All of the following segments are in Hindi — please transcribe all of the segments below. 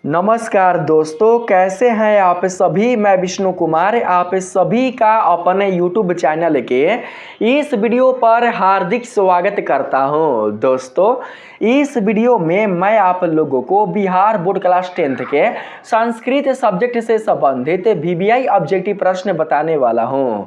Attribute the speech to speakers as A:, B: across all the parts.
A: नमस्कार दोस्तों, कैसे हैं आप सभी। मैं विष्णु कुमार आप सभी का अपने YouTube चैनल के इस वीडियो पर हार्दिक स्वागत करता हूं। दोस्तों, इस वीडियो में मैं आप लोगों को बिहार बोर्ड क्लास 10th के संस्कृत सब्जेक्ट से संबंधित VBI ऑब्जेक्टिव प्रश्न बताने वाला हूं।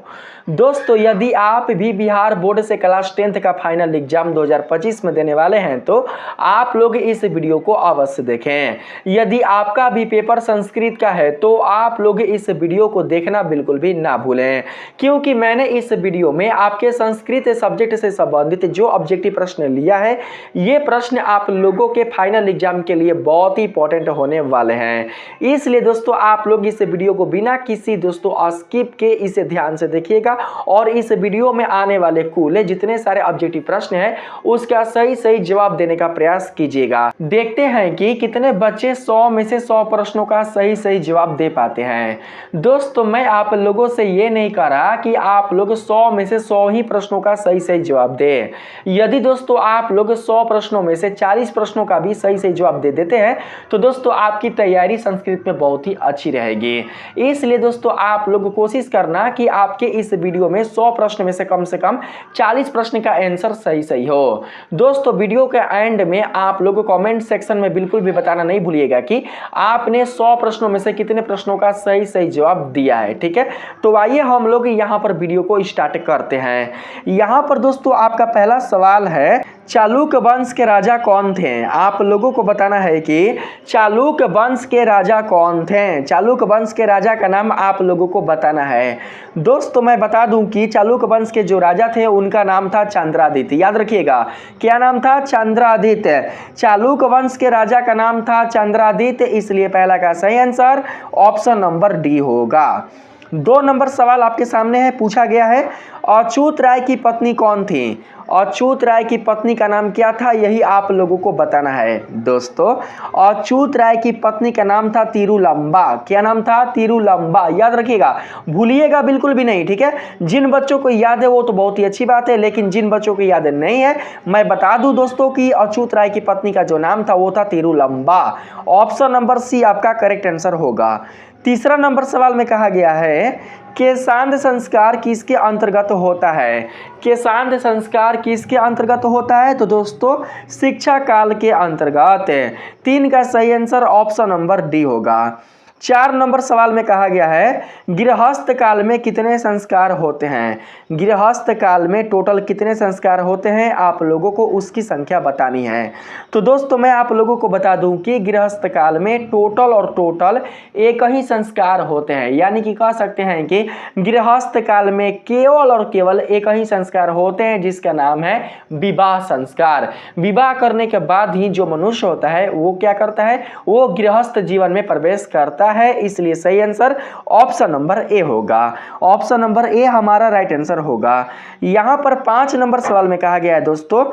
A: दोस्तों, यदि आप भी बिहार बोर्ड से क्लास 10th का फाइनल एग्जाम 2025 में देने वाले हैं तो आप लोग इस वीडियो को अवश्य देखें। यदि आपका भी पेपर संस्कृत का है तो आप लोग इस वीडियो को देखना बिल्कुल भी ना भूलें, क्योंकि मैंने इस वीडियो में आपके संस्कृत सब्जेक्ट से संबंधित जो ऑब्जेक्टिव प्रश्न लिया है, ये प्रश्न आप लोगों के फाइनल एग्जाम के लिए बहुत ही इंपॉर्टेंट होने वाले हैं। इसलिए दोस्तों, आप लोग इस वीडियो को बिना किसी दोस्तों स्किप के इसे ध्यान से देखिएगा और इस वीडियो में आने वाले कुल जितने सारे ऑब्जेक्टिव प्रश्न हैं उसका सही जवाब देने का प्रयास कीजिएगा। देखते हैं कि कितने बच्चे 100 में से 100 प्रश्नों का सही जवाब दे पाते हैं। दोस्तों, मैं आप लोगों से ये नहीं कह रहा कि आप लोग 100 में से 100 ही प्रश्नों का सही जवाब दें। यदि दोस्तों आप लोग 100 प्रश्नों में से 40 प्रश्नों का भी सही जवाब दे देते हैं तो दोस्तों आपकी तैयारी संस्कृत में बहुत ही अच्छी रहेगी। इसलिए दोस्तों आप लोग कोशिश करना कि आपके इस वीडियो में 100 प्रश्न में से कम 40 प्रश्न का आंसर सही हो। दोस्तों, वीडियो के एंड में आप लोग कमेंट सेक्शन में बिल्कुल भी बताना नहीं भूलिएगा कि आपने 100 प्रश्नों में से कितने प्रश्नों का सही जवाब दिया है। ठीक है, तो आइए हम लोग यहां पर वीडियो को स्टार्ट करते हैं। यहां पर दोस्तों आपका पहला सवाल है, चालुक वंश के राजा कौन थे। आप लोगों को बताना है कि चालुक वंश के राजा कौन थे। चालुक वंश के राजा का नाम आप लोगों को बताना है। दोस्तों, मैं बता दूं कि चालुक वंश के जो राजा थे उनका नाम था चंद्रादित्य। याद रखिएगा, क्या नाम था? चंद्रादित्य। चालुक वंश के राजा का नाम था चंद्रादित्य, इसलिए पहला का सही आंसर ऑप्शन नंबर डी होगा। 2 नंबर सवाल आपके सामने है, पूछा गया है अच्युत राय की पत्नी कौन थी। अच्युत राय की पत्नी का नाम क्या था, यही आप लोगों को बताना है। दोस्तों, अच्युत राय की पत्नी का नाम था तिरुलंबा। क्या नाम था? तिरुलंबा। याद रखिएगा, भूलिएगा बिल्कुल भी नहीं। ठीक है, जिन बच्चों को याद है वो तो बहुत ही अच्छी बात है, लेकिन जिन बच्चों को याद नहीं है मैं बता दूं दोस्तों कि अच्युत राय की पत्नी का जो नाम था वो था तिरुलंबा। ऑप्शन नंबर सी आपका करेक्ट आंसर होगा। तीसरा नंबर सवाल में कहा गया है केशांत संस्कार किसके अंतर्गत होता है। केशांत संस्कार किसके अंतर्गत होता है? तो दोस्तों शिक्षा काल के अंतर्गत। 3 का सही आंसर ऑप्शन नंबर डी होगा। 4 नंबर सवाल में कहा गया है गृहस्थ काल में कितने संस्कार होते हैं। गृहस्थ काल में टोटल कितने संस्कार होते हैं, आप लोगों को उसकी संख्या बतानी है। तो दोस्तों मैं आप लोगों को बता दूं कि गृहस्थ काल में टोटल एक ही संस्कार होते हैं। यानी कि कह सकते हैं कि गृहस्थ काल में केवल और केवल एक ही संस्कार होते हैं, जिसका नाम है विवाह संस्कार। विवाह करने के बाद ही जो मनुष्य होता है वो क्या करता है, वो गृहस्थ जीवन में प्रवेश करता है। इसलिए सही आंसर ऑप्शन नंबर ए होगा। ऑप्शन नंबर ए हमारा राइट आंसर होगा। यहां पर 5 नंबर सवाल में कहा गया है दोस्तों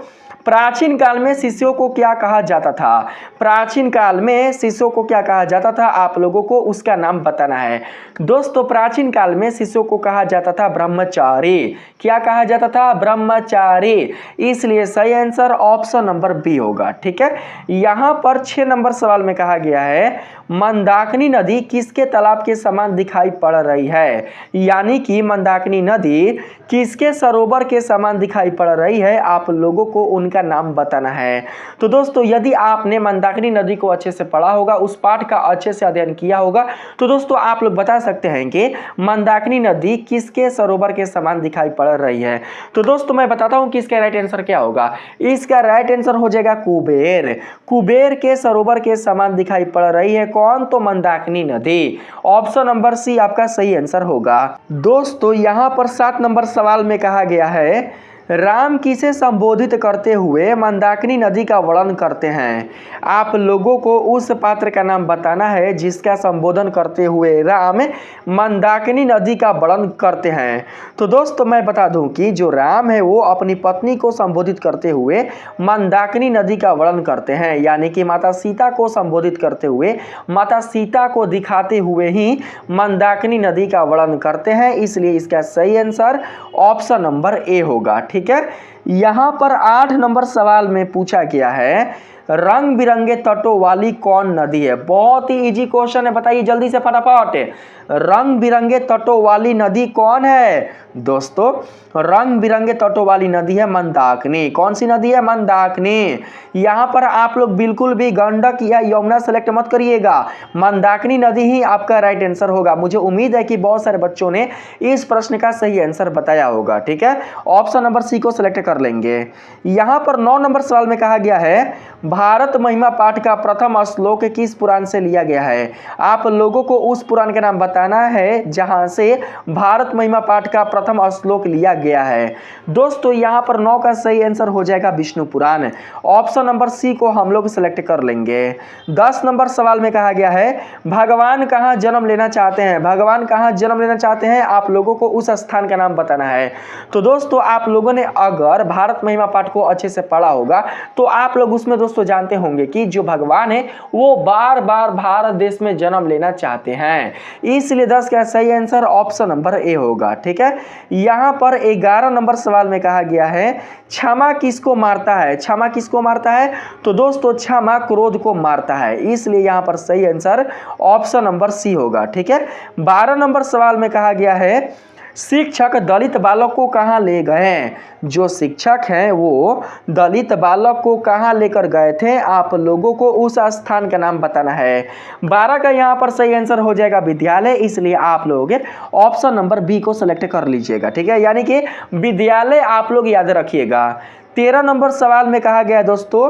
A: प्राचीन काल में शिष्यों को क्या कहा जाता था। प्राचीन काल में शिष्यों को क्या कहा जाता था, आप लोगों को उसका नाम बताना है। दोस्तों, प्राचीन काल में शिष्यों को कहा जाता था ब्रह्मचारी। क्या कहा जाता था? ब्रह्मचारी। इसलिए सही आंसर ऑप्शन नंबर बी होगा। ठीक है, यहां पर 6 नंबर सवाल में कहा गया है मंदाकिनी नदी किसके तालाब के समान दिखाई पड़ रही है। यानी कि मंदाकिनी नदी किसके सरोवर के समान दिखाई पड़ रही है, आप लोगों को उनका नाम बताना है। तो दोस्तों, यदि आपने मंदाकिनी नदी को अच्छे से पढ़ा होगा, उस पाठ का अच्छे से अध्ययन किया होगा, तो दोस्तों आप लोग बता सकते हैं कि मंदाकिनी नदी किसके सरोवर के समान दिखाई पड़ रही है। तो दोस्तों मैं बताता हूं कि इसका राइट आंसर क्या होगा। इसका राइट आंसर हो जाएगा कुबेर। कुबेर के सरोवर के समान दिखाई पड़ रही है कौन? तो मंदाकिनी नदी। ऑप्शन नंबर सी आपका सही आंसर होगा। दोस्तों यहां पर 7 नंबर सवाल में कहा गया है राम किसे संबोधित करते हुए मंदाकिनी नदी का वर्णन करते हैं। आप लोगों को उस पात्र का नाम बताना है जिसका संबोधन करते हुए राम मंदाकिनी नदी का वर्णन करते हैं। तो दोस्तों मैं बता दूं कि जो राम है वो अपनी पत्नी को संबोधित करते हुए मंदाकिनी नदी का वर्णन करते हैं। यानी कि माता सीता को संबोधित करते हुए, माता सीता को दिखाते हुए ही मंदाकिनी नदी का वर्णन करते हैं। इसलिए इसका सही आंसर ऑप्शन नंबर ए होगा। ठीक है, यहां पर 8 नंबर सवाल में पूछा गया है रंग बिरंगे तटों वाली कौन नदी है? बहुत ही इजी क्वेश्चन है, बताइए जल्दी से फटाफट। रंग बिरंगे तटों वाली नदी कौन है दोस्तों? रंग बिरंगे तटों वाली नदी है मंदाकिनी। कौन सी नदी है? मंदाकिनी। यहां पर आप लोग बिल्कुल भी गंडक या यमुना सेलेक्ट मत करिएगा, मंदाकिनी नदी ही आपका राइट आंसर होगा। मुझे उम्मीद है कि बहुत सारे बच्चों ने इस प्रश्न का सही आंसर बताया होगा। ठीक है, ऑप्शन नंबर सी को सिलेक्ट कर लेंगे। यहां पर 9 नंबर सवाल में कहा गया है भारत महिमा पाठ का प्रथम श्लोक किस पुराण से लिया गया है? आप लोगों को उस पुराण का नाम बताना है जहां से भारत महिमा पाठ का प्रथम श्लोक लिया गया है। दोस्तों यहां पर 9 का सही आंसर हो जाएगा विष्णु पुराण। ऑप्शन नंबर सी को हम लोग सिलेक्ट कर लेंगे। 10 नंबर सवाल में कहा गया है भगवान कहां जन्म लेना चाहते हैं? भगवान कहां जन्म लेना चाहते हैं? आप लोगों को उस स्थान का नाम बताना है। तो दोस्तों आप लोगों ने अगर भारत महिमा पाठ को अच्छे से पढ़ा होगा तो आप लोग उसमें दोस्तों जानते होंगे कि जो भगवान है वो बार बार भारत देश में जन्म लेना चाहते हैं, इसलिए 10 का सही आंसर ऑप्शन नंबर ए होगा। ठीक है, यहां पर 11 नंबर सवाल में कहा गया है क्षमा किसको मारता है? क्षमा किसको मारता है? तो दोस्तों क्षमा क्रोध को मारता है, इसलिए यहां पर सही आंसर ऑप्शन नंबर सी होगा। ठीक है, 12 नंबर सवाल में कहा गया है शिक्षक दलित बालक को कहां ले गए? जो शिक्षक हैं वो दलित बालक को कहां लेकर गए थे? आप लोगों को उस स्थान का नाम बताना है। 12 का यहां पर सही आंसर हो जाएगा विद्यालय, इसलिए आप लोग ऑप्शन नंबर बी को सिलेक्ट कर लीजिएगा। ठीक है, यानी कि विद्यालय आप लोग याद रखिएगा। 13 नंबर सवाल में कहा गया है दोस्तों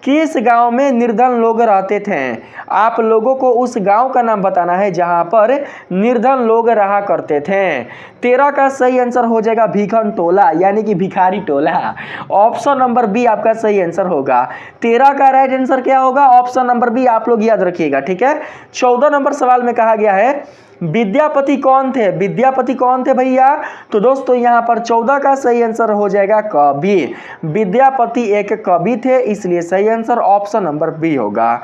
A: किस गांव में निर्धन लोग रहते थे? आप लोगों को उस गांव का नाम बताना है जहां पर निर्धन लोग रहा करते थे। 13 का सही आंसर हो जाएगा भिखन टोला, यानी कि भिखारी टोला। ऑप्शन नंबर बी आपका सही आंसर होगा। 13 का राइट आंसर क्या होगा? ऑप्शन नंबर बी आप लोग याद रखिएगा। ठीक है, 14 नंबर सवाल में कहा गया है विद्यापति कौन थे? विद्यापति कौन थे भैया? तो दोस्तों यहां पर 14 का सही आंसर हो जाएगा कवि। विद्यापति एक कवि थे, इसलिए सही आंसर ऑप्शन नंबर बी होगा।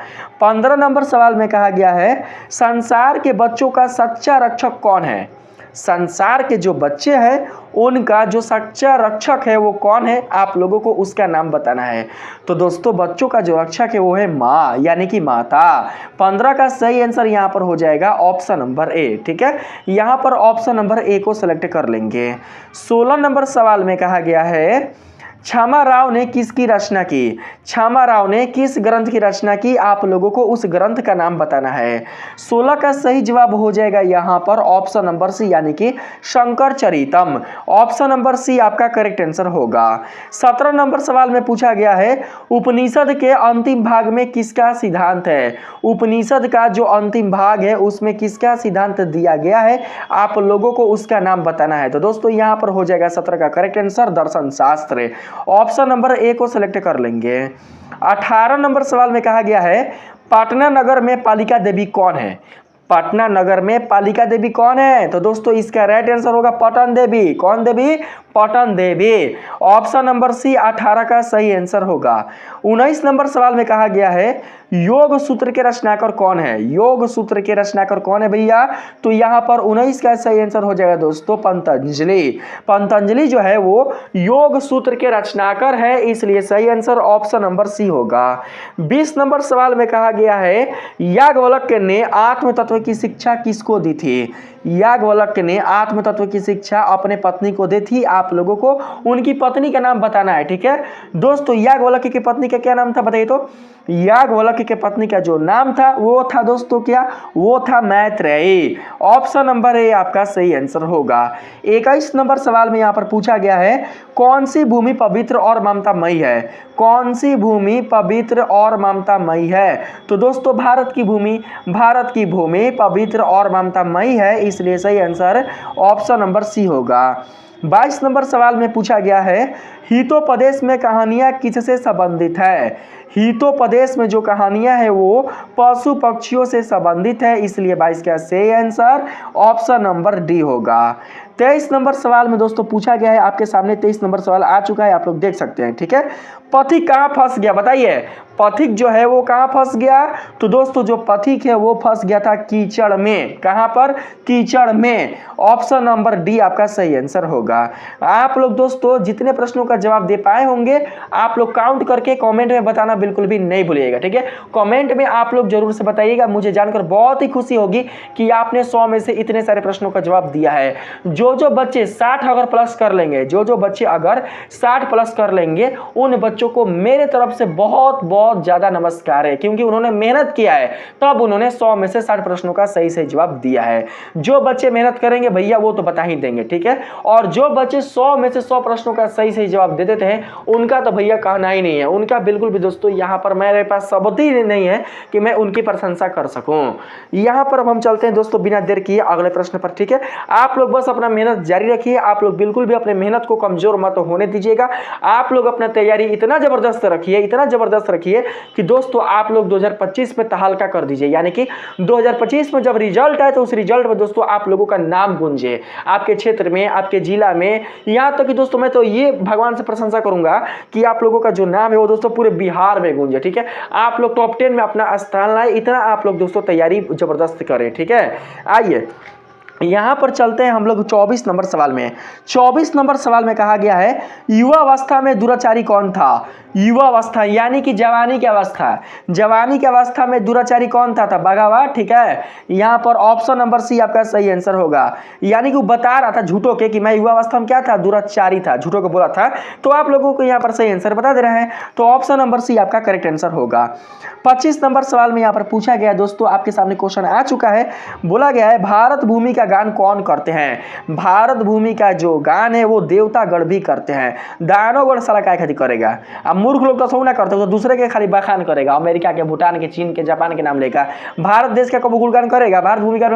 A: 15 नंबर सवाल में कहा गया है संसार के बच्चों का सच्चा रक्षक कौन है? संसार के जो बच्चे हैं उनका जो सच्चा रक्षक है वो कौन है? आप लोगों को उसका नाम बताना है। तो दोस्तों बच्चों का जो रक्षक है वो है माँ, यानी कि माता। 15 का सही आंसर यहाँ पर हो जाएगा ऑप्शन नंबर ए। ठीक है, यहाँ पर ऑप्शन नंबर ए को सिलेक्ट कर लेंगे। 16 नंबर सवाल में कहा गया है क्षमा राव ने किसकी रचना की? क्षमा राव ने किस ग्रंथ की रचना की? आप लोगों को उस ग्रंथ का नाम बताना है। 16 का सही जवाब हो जाएगा यहाँ पर ऑप्शन नंबर सी, यानी कि शंकर चरितम। ऑप्शन नंबर सी आपका करेक्ट आंसर होगा। 17 नंबर सवाल में पूछा गया है उपनिषद के अंतिम भाग में किसका सिद्धांत है? उपनिषद का जो अंतिम भाग है उसमें किसका सिद्धांत दिया गया है? आप लोगों को उसका नाम बताना है। तो दोस्तों यहाँ पर हो जाएगा 17 का करेक्ट आंसर दर्शन शास्त्र। ऑप्शन नंबर ए को सिलेक्ट कर लेंगे। 18 नंबर सवाल में कहा गया है पटना नगर में पालिका देवी कौन है? पटना नगर में पालिका देवी कौन है? तो दोस्तों इसका राइट आंसर होगा पटन देवी। कौन देवी? पटन देवी। ऑप्शन नंबर सी 18 का सही आंसर होगा। 19 नंबर सवाल में कहा गया है योग सूत्र के रचनाकार कौन है? योग सूत्र के रचनाकार कौन है भैया? तो यहाँ पर 19 का सही आंसर हो जाएगा दोस्तों पतंजलि। पतंजलि जो है वो योग सूत्र के रचनाकार है, इसलिए सही आंसर ऑप्शन नंबर सी होगा। 20 नंबर सवाल में कहा गया है याज्ञवल्क्य ने आत्म तत्व की शिक्षा किसको दी थी? याज्ञवल्क्य ने आत्म तत्व की शिक्षा अपने पत्नी को दी थी। आप लोगों को उनकी पत्नी का नाम बताना है। ठीक है दोस्तों, याज्ञवल्क्य की पत्नी का क्या नाम था बताइए तो? याज्ञवल्क्य के पत्नी का जो नाम था वो था दोस्तों क्या? वो था मैत्रेयी। ऑप्शन नंबर ए आपका सही आंसर होगा। 21 नंबर सवाल में यहाँ पर पूछा गया है कौन सी भूमि पवित्र और ममतामयी है? कौन सी भूमि पवित्र और ममतामयी है? तो दोस्तों भारत की भूमि पवित्र और ममतामयी है, इसलिए सही आंसर ऑप्शन नंबर सी होगा। 22 नंबर सवाल में पूछा गया है हितोपदेश में कहानियां किससे संबंधित है? हितोपदेश में जो कहानियां है वो पशु पक्षियों से संबंधित है, इसलिए 22 का सही आंसर ऑप्शन नंबर डी होगा। 23 नंबर सवाल में दोस्तों पूछा गया है, आपके सामने 23 नंबर सवाल आ चुका है, आप लोग देख सकते हैं। ठीक है, पथिक कहाँ फंस गया बताइए? पथिक जो है वो कहाँ फंस गया? तो दोस्तों जो पथिक है वो फंस गया था कीचड़ में। कहाँ पर? कीचड़ में। ऑप्शन नंबर डी आपका सही आंसर होगा। आप लोग दोस्तों जितने प्रश्नों का का जवाब दे पाए होंगे आप लोग काउंट करके कमेंट में बताना बिल्कुल भी नहीं भूलिएगा, ठीक है। कमेंट में आप लोग जरूर से बताइएगा, मुझे जानकर बहुत ही खुशी होगी कि आपने 100 में से इतने सारे प्रश्नों का जवाब दिया है। जो बच्चे 60 अगर प्लस कर लेंगे, जो बच्चे अगर 60 प्लस कर लेंगे, उन बच्चों को मेरे तरफ से बहुत बहुत ज्यादा नमस्कार है, क्योंकि उन्होंने मेहनत किया है, तब उन्होंने 100 में से 60 प्रश्नों का सही सही जवाब दिया है। जो बच्चे मेहनत करेंगे भैया वो तो बता ही देंगे, ठीक है। और जो बच्चे 100 में से 100 प्रश्नों का सही सही जवाब दे देते हैं, उनका तो भैया कहना ही नहीं है, उनका बिल्कुल भी दोस्तों यहाँ पर मेरे पास शब्द ही नहीं है कि मैं उनकी प्रशंसा कर सकूं। यहाँ पर अब हम चलते हैं दोस्तों बिना देर किए अगले प्रश्न पर, ठीक है। आप लोग बस अपना मेहनत जारी रखिए, आप लोग बिल्कुल भी अपने मेहनत को कमजोर मत होने दीजिएगा। आप लोग अपना तैयारी इतना जबरदस्त रखिए कि दोस्तों आप लोग 2025 में तहलका कर दीजिए, यानी कि 2025 में जब रिजल्ट आए तो उस रिजल्ट में दोस्तों आप लोगों का नाम गूंजे, आपके क्षेत्र में, आपके जिला में। यहाँ तक कि दोस्तों मैं तो ये भगवान से प्रशंसा करूंगा कि आप लोगों का जो नाम है वो दोस्तों पूरे बिहार में गूंजे, ठीक है। आप लोग टॉप 10 में अपना स्थान लाए, इतना आप लोग दोस्तों तैयारी जबरदस्त करें, ठीक है। आइए यहां पर चलते हैं हम लोग 24 नंबर सवाल में। 24 नंबर सवाल में कहा गया है युवावस्था में दुराचारी कौन था। युवावस्था यानी कि जवानी की अवस्था, जवानी की अवस्था में दुराचारी कौन था बगावत, ठीक है। यहां पर ऑप्शन नंबर सी आपका सही आंसर होगा, यानी कि वो बता रहा था झूठों के कि मैं युवावस्था में क्या था, दुराचारी था, झूठों को बोला था। तो आप लोगों को यहां पर सही आंसर बता दे रहे हैं, तो ऑप्शन नंबर सी आपका करेक्ट आंसर होगा। 25 नंबर सवाल में यहां पर पूछा गया दोस्तों, आपके सामने क्वेश्चन आ चुका है, बोला गया है भारत भूमि का गान कौन करते हैं। भारत भूमि का जो गान है वो देवतागण भी करते हैं। दानवगढ़ साला काय खातिर करेगा, अब मूर्ख लोग तो ना करते, तो दूसरे के खाली बखान करेगा, अमेरिका के, भूटान के, चीन के, जापान के नाम लेकर। भारत देश का कभी गुणगान करेगा, भारत भूमि का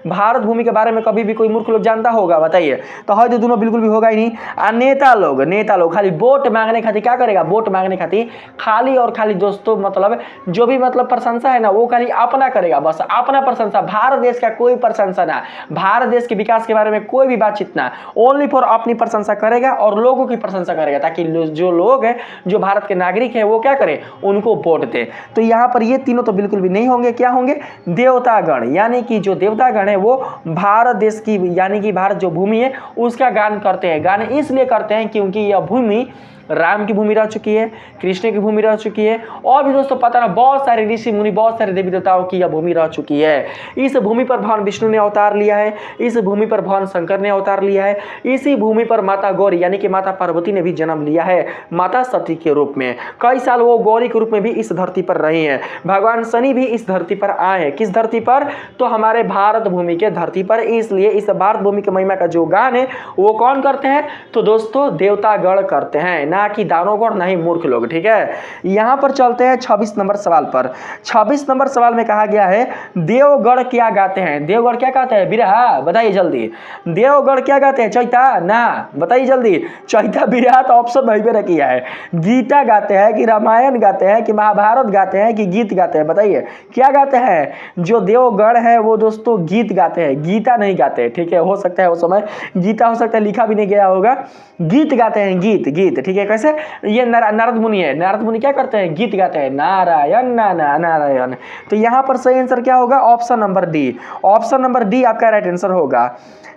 A: भारत भूमि के बारे में कभी भी कोई मूर्ख लोग जानता होगा, बताइए। तो है तो दोनों बिल्कुल भी होगा ही नहीं। नेता लोग खाली वोट मांगने खातिर क्या करेगा, वोट मांगने खातिर खाली और खाली दोस्तों मतलब जो भी मतलब प्रशंसा है ना वो खाली अपना करेगा, बस अपना प्रशंसा, भारत देश का कोई प्रशंसा ना, भारत देश के विकास के बारे में कोई भी बातचीत ना, ओनली फॉर अपनी प्रशंसा करेगा और लोगों की प्रशंसा करेगा, ताकि जो लोग हैं, जो भारत के नागरिक है, वो क्या करें, उनको वोट दे। तो यहाँ पर ये तीनों तो बिल्कुल भी नहीं होंगे। क्या होंगे, देवतागण, यानी कि जो देवतागण है वो भारत देश की, यानी कि भारत जो भूमि है उसका गान करते हैं। गान इसलिए करते हैं क्योंकि यह भूमि राम की भूमि रह चुकी है, कृष्ण की भूमि रह चुकी है, और भी दोस्तों पता ना बहुत सारे ऋषि मुनि, बहुत सारे देवी देवताओं की यह भूमि रह चुकी है। इस भूमि पर भगवान विष्णु ने अवतार लिया है, इस भूमि पर भगवान शंकर ने अवतार लिया है, इसी भूमि पर माता गौरी यानी कि माता पार्वती ने भी जन्म लिया है माता सती के रूप में। कई साल वो गौरी के रूप में भी इस धरती पर रही हैं। भगवान शनि भी इस धरती पर आए हैं, किस धरती पर, तो हमारे भारत भूमि के धरती पर। इसलिए इस भारत भूमि की महिमा का जो गान है वो कौन करते हैं, तो दोस्तों देवतागण करते हैं, ना कि दानवगण, नहीं मूर्ख लोग, ठीक है। यहां पर चलते हैं 26 नंबर सवाल पर। 26 नंबर सवाल में कहा गया है देवगढ़ क्या गाते हैं। देवगढ़ क्या गाते हैं, बिरहा, बताइए जल्दी। देवगढ़ क्या गाते हैं, चैता ना, बताइए जल्दी। चैता बिरहा तो ऑप्शन भाई पे किया है। गीता गाते हैं कि रामायण गाते हैं कि महाभारत गाते हैं कि गीत गाते हैं, बताइए क्या गाते हैं। जो देवगढ़ है वो दोस्तों गीत गाते हैं, गीता नहीं गाते, ठीक है। हो सकता है उस समय गीता हो सकता है लिखा भी नहीं गया होगा, गीत गाते हैं, गीत, ठीक है। कैसे, ये नारद मुनि है, नारद मुनि क्या करते हैं, गीत गाते हैं, नारायण नारायण। तो यहां पर सही आंसर क्या होगा, option number D, option number D आपका राइट आंसर होगा।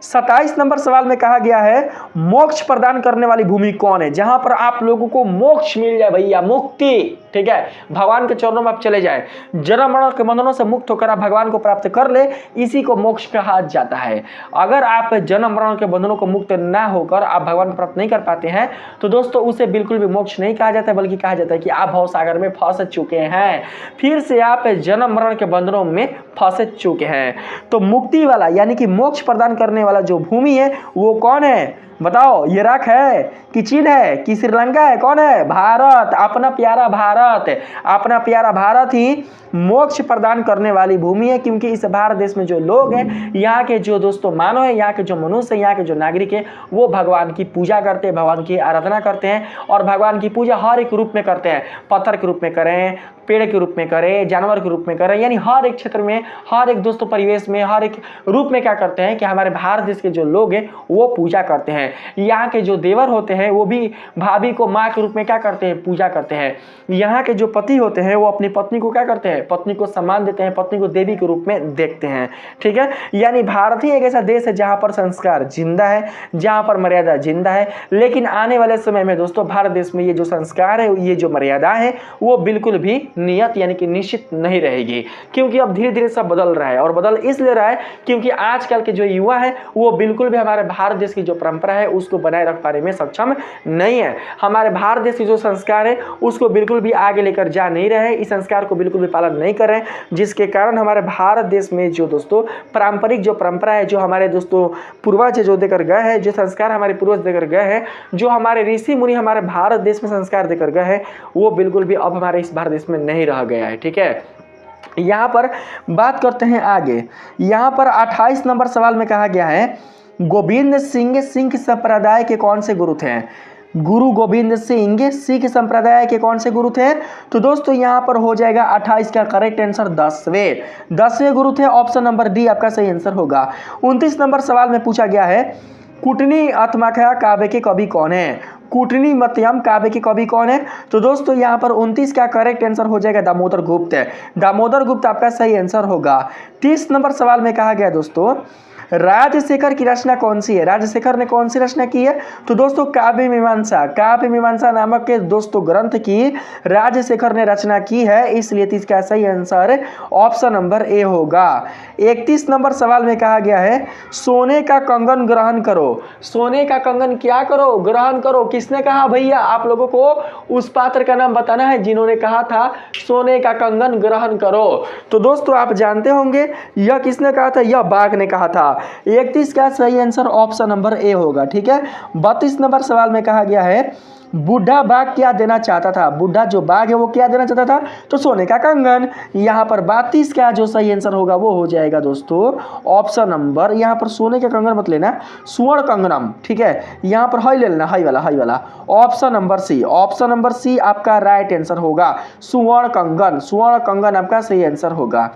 A: 27 नंबर सवाल में कहा गया है मोक्ष प्रदान करने वाली भूमि कौन है। जहां पर आप लोगों को मोक्ष मिल जाए भैया, मुक्ति, ठीक है, भगवान के चरणों में आप चले जाए, जन्म मरण के बंधनों से मुक्त होकर आप भगवान को प्राप्त कर ले, इसी को मोक्ष कहा जाता है। अगर आप जन्म मरण के बंधनों को मुक्त ना होकर आप भगवान को प्राप्त नहीं कर पाते हैं तो दोस्तों उसे बिल्कुल भी मोक्ष नहीं कहा जाता है, बल्कि कहा जाता है कि आप भव सागर में फंस चुके हैं, फिर से आप जन्म मरण के बंधनों में फंस चुके हैं। तो मुक्ति वाला यानी कि मोक्ष प्रदान करने वाला जो भूमि है वो कौन है, बताओ। इराक है कि चीन है कि श्रीलंका है, कौन है, भारत। अपना प्यारा भारत, अपना प्यारा भारत ही मोक्ष प्रदान करने वाली भूमि है, क्योंकि इस भारत देश में जो लोग हैं, यहाँ के जो दोस्तों मानव है, यहाँ के जो मनुष्य है, यहाँ के जो नागरिक है, वो भगवान की पूजा करते हैं, भगवान की आराधना करते हैं, और भगवान की पूजा हर एक रूप में करते हैं। पत्थर के रूप में करें, पेड़ के रूप में करें, जानवर के रूप में करें, यानी हर एक क्षेत्र में, हर एक दोस्तों परिवेश में, हर एक रूप में क्या करते हैं कि हमारे भारत देश के जो लोग हैं वो पूजा करते हैं। हैं। यहाँ के जो देवर होते हैं वो भी भाभी को माँ के रूप में क्या करते हैं, पूजा करते हैं। यहाँ के जो पति होते हैं वो अपनी पत्नी को क्या करते हैं, पत्नी को सम्मान देते हैं, पत्नी को देवी के रूप में देखते हैं। ठीक है, यानी भारत ही एक ऐसा देश है जहाँ पर संस्कार जिंदा है, जहाँ पर मर्यादा जिंदा है। लेकिन आने वाले समय में दोस्तों भारत देश में ये जो संस्कार है, ये जो मर्यादा है, वो बिल्कुल भी नियत यानी कि निश्चित नहीं रहेगी, क्योंकि अब धीरे धीरे सब बदल रहा है। और बदल इसलिए रहा है क्योंकि आजकल के जो युवा है वो बिल्कुल भी हमारे भारत देश की जो परंपरा है उसको बनाए रख पाने में सक्षम नहीं है। हमारे भारत देश की जो संस्कार है उसको बिल्कुल भी आगे लेकर जा नहीं रहे, इस संस्कार को बिल्कुल भी पालन नहीं कर रहे हैं, जिसके कारण हमारे भारत देश में जो दोस्तों पारंपरिक जो परंपरा है, जो हमारे दोस्तों पूर्वज जो देकर गए हैं, जो संस्कार हमारे पूर्वज देकर गए हैं, जो हमारे ऋषि मुनि हमारे भारत देश में संस्कार देकर गए हैं, वो बिल्कुल भी अब हमारे इस भारत देश में नहीं रह गया है। ठीक है, यहाँ पर बात करते हैं आगे। यहाँ पर 28 नंबर सवाल में कहा गया है गोविंद सिंह सिंह संप्रदाय के कौन से गुरु थे। गुरु गोविंद सिंह सिख संप्रदाय के कौन से गुरु थे। तो दोस्तों यहाँ पर हो जाएगा 28 का करेक्ट आंसर 10वें गुरु थे। ऑप्शन नंबर डी आपका सही आंसर होगा। 29 नंबर सवाल में पूछा गया है कुटनी आत्मकथा काव्य के कवि कौन है। कुटनी मत्यम काव्य के कवि कौन है। तो दोस्तों यहाँ पर 29 का करेक्ट आंसर हो जाएगा दामोदर गुप्त। दामोदर गुप्त आपका सही आंसर होगा। 30 नंबर सवाल में कहा गया दोस्तों राजशेखर की रचना कौन सी है। राजशेखर ने कौन सी रचना की है। तो दोस्तों काव्य मीमांसा नामक के दोस्तों ग्रंथ की राजशेखर ने रचना की है, इसलिए इसका सही आंसर ऑप्शन नंबर ए होगा। 31 नंबर सवाल में कहा गया है सोने का कंगन ग्रहण करो। सोने का कंगन क्या करो, ग्रहण करो। किसने कहा भैया, आप लोगों को उस पात्र का नाम बताना है जिन्होंने कहा था सोने का कंगन ग्रहण करो। तो दोस्तों आप जानते होंगे यह किसने कहा था, यह बाघ ने कहा था। 31 का सही आंसर ऑप्शन नंबर ए होगा। ठीक है, 32 नंबर सवाल में कहा गया है बूढ़ा बाघ क्या देना चाहता था। बूढ़ा जो बाघ है वो क्या देना चाहता था, तो सोने का कंगन। यहाँ पर 32 का जो सही आंसर होगा वो हो जाएगा दोस्तों ऑप्शन नंबर, यहाँ पर सोने का कंगन मत लेना, स्वर्ण कंगनम। ठीक है, यहाँ पर हाई ले लेना, हाई वाला option number C. Option number C आपका राइट आंसर होगा, स्वर्ण कंगन आपका सही आंसर होगा।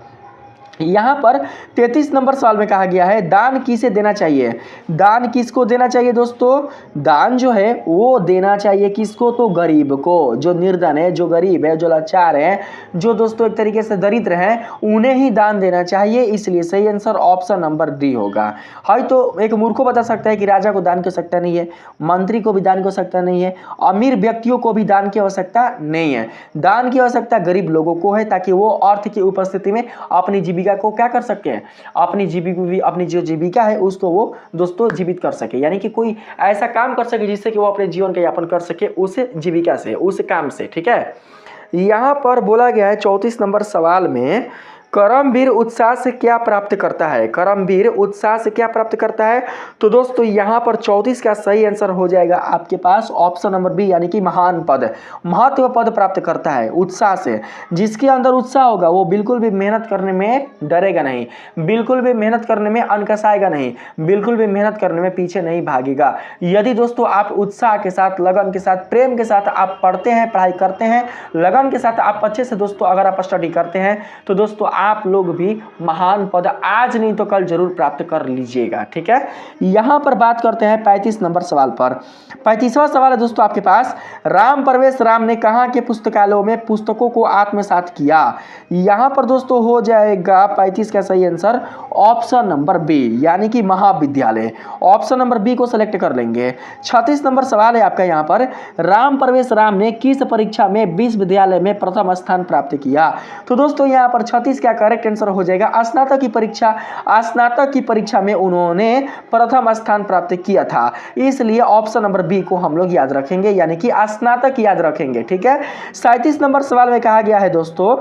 A: यहाँ पर 33 नंबर सवाल में कहा गया है दान किसे देना चाहिए। दान किसको देना चाहिए दोस्तों। दान जो है वो देना चाहिए किसको, तो गरीब को। जो निर्धन है, जो गरीब है, जो लाचार है, जो दोस्तों एक तरीके से दरिद्र हैं, उन्हें ही दान देना चाहिए, इसलिए सही आंसर ऑप्शन नंबर डी होगा। हाई तो एक मूर्ख को बता सकता है कि राजा को दान की आवश्यकता नहीं है, मंत्री को भी दान की आवश्यकता नहीं है, अमीर व्यक्तियों को भी दान की आवश्यकता नहीं है। दान की आवश्यकता गरीब लोगों को है, ताकि वो अर्थ की उपस्थिति में अपनी जीविका को क्या कर सकते हैं, अपनी जो जीविका है उसको वो दोस्तों जीवित कर सके, यानी कि कोई ऐसा काम कर सके जिससे कि वो अपने जीवन का यापन कर सके उस जीविका से, उस काम से। ठीक है, यहां पर बोला गया है 34 नंबर सवाल में करमवीर उत्साह से क्या प्राप्त करता है। करमवीर उत्साह से क्या प्राप्त करता है। तो दोस्तों यहाँ पर 34 का सही आंसर हो जाएगा आपके पास ऑप्शन नंबर बी, यानी कि महान पद, महत्व पद प्राप्त करता है उत्साह से। जिसके अंदर उत्साह होगा वो बिल्कुल भी मेहनत करने में डरेगा नहीं, बिल्कुल भी मेहनत करने में अनकसाएगा नहीं, बिल्कुल भी मेहनत करने में पीछे नहीं भागेगा। यदि दोस्तों आप उत्साह के साथ, लगन के साथ, प्रेम के साथ आप पढ़ते हैं, पढ़ाई करते हैं, लगन के साथ आप अच्छे से दोस्तों अगर आप स्टडी करते हैं, तो दोस्तों आप लोग भी महान पद आज नहीं तो कल जरूर प्राप्त कर लीजिएगा। ठीक है, यहां पर बात करते हैं 35 नंबर सवाल पर। 35वां सवाल है दोस्तों आपके पास राम प्रवेश राम ने कहां के पुस्तकालयों में पुस्तकों को आत्मसात किया। यहां पर दोस्तों हो जाएगा 35 का सही आंसर ऑप्शन नंबर बी, यानी कि महाविद्यालय। ऑप्शन नंबर बी को सिलेक्ट कर लेंगे। 36 नंबर सवाल है आपका यहाँ पर राम प्रवेश राम ने किस परीक्षा में विश्वविद्यालय में प्रथम स्थान प्राप्त किया। तो दोस्तों यहाँ पर 36 का करेक्ट आंसर हो जाएगा स्नातक की परीक्षा में उन्होंने प्रथम स्थान प्राप्त किया था, इसलिए ऑप्शन नंबर बी को हम लोग याद रखेंगे, यानी कि स्नातक याद रखेंगे। ठीक है, 37 नंबर सवाल में कहा गया है दोस्तों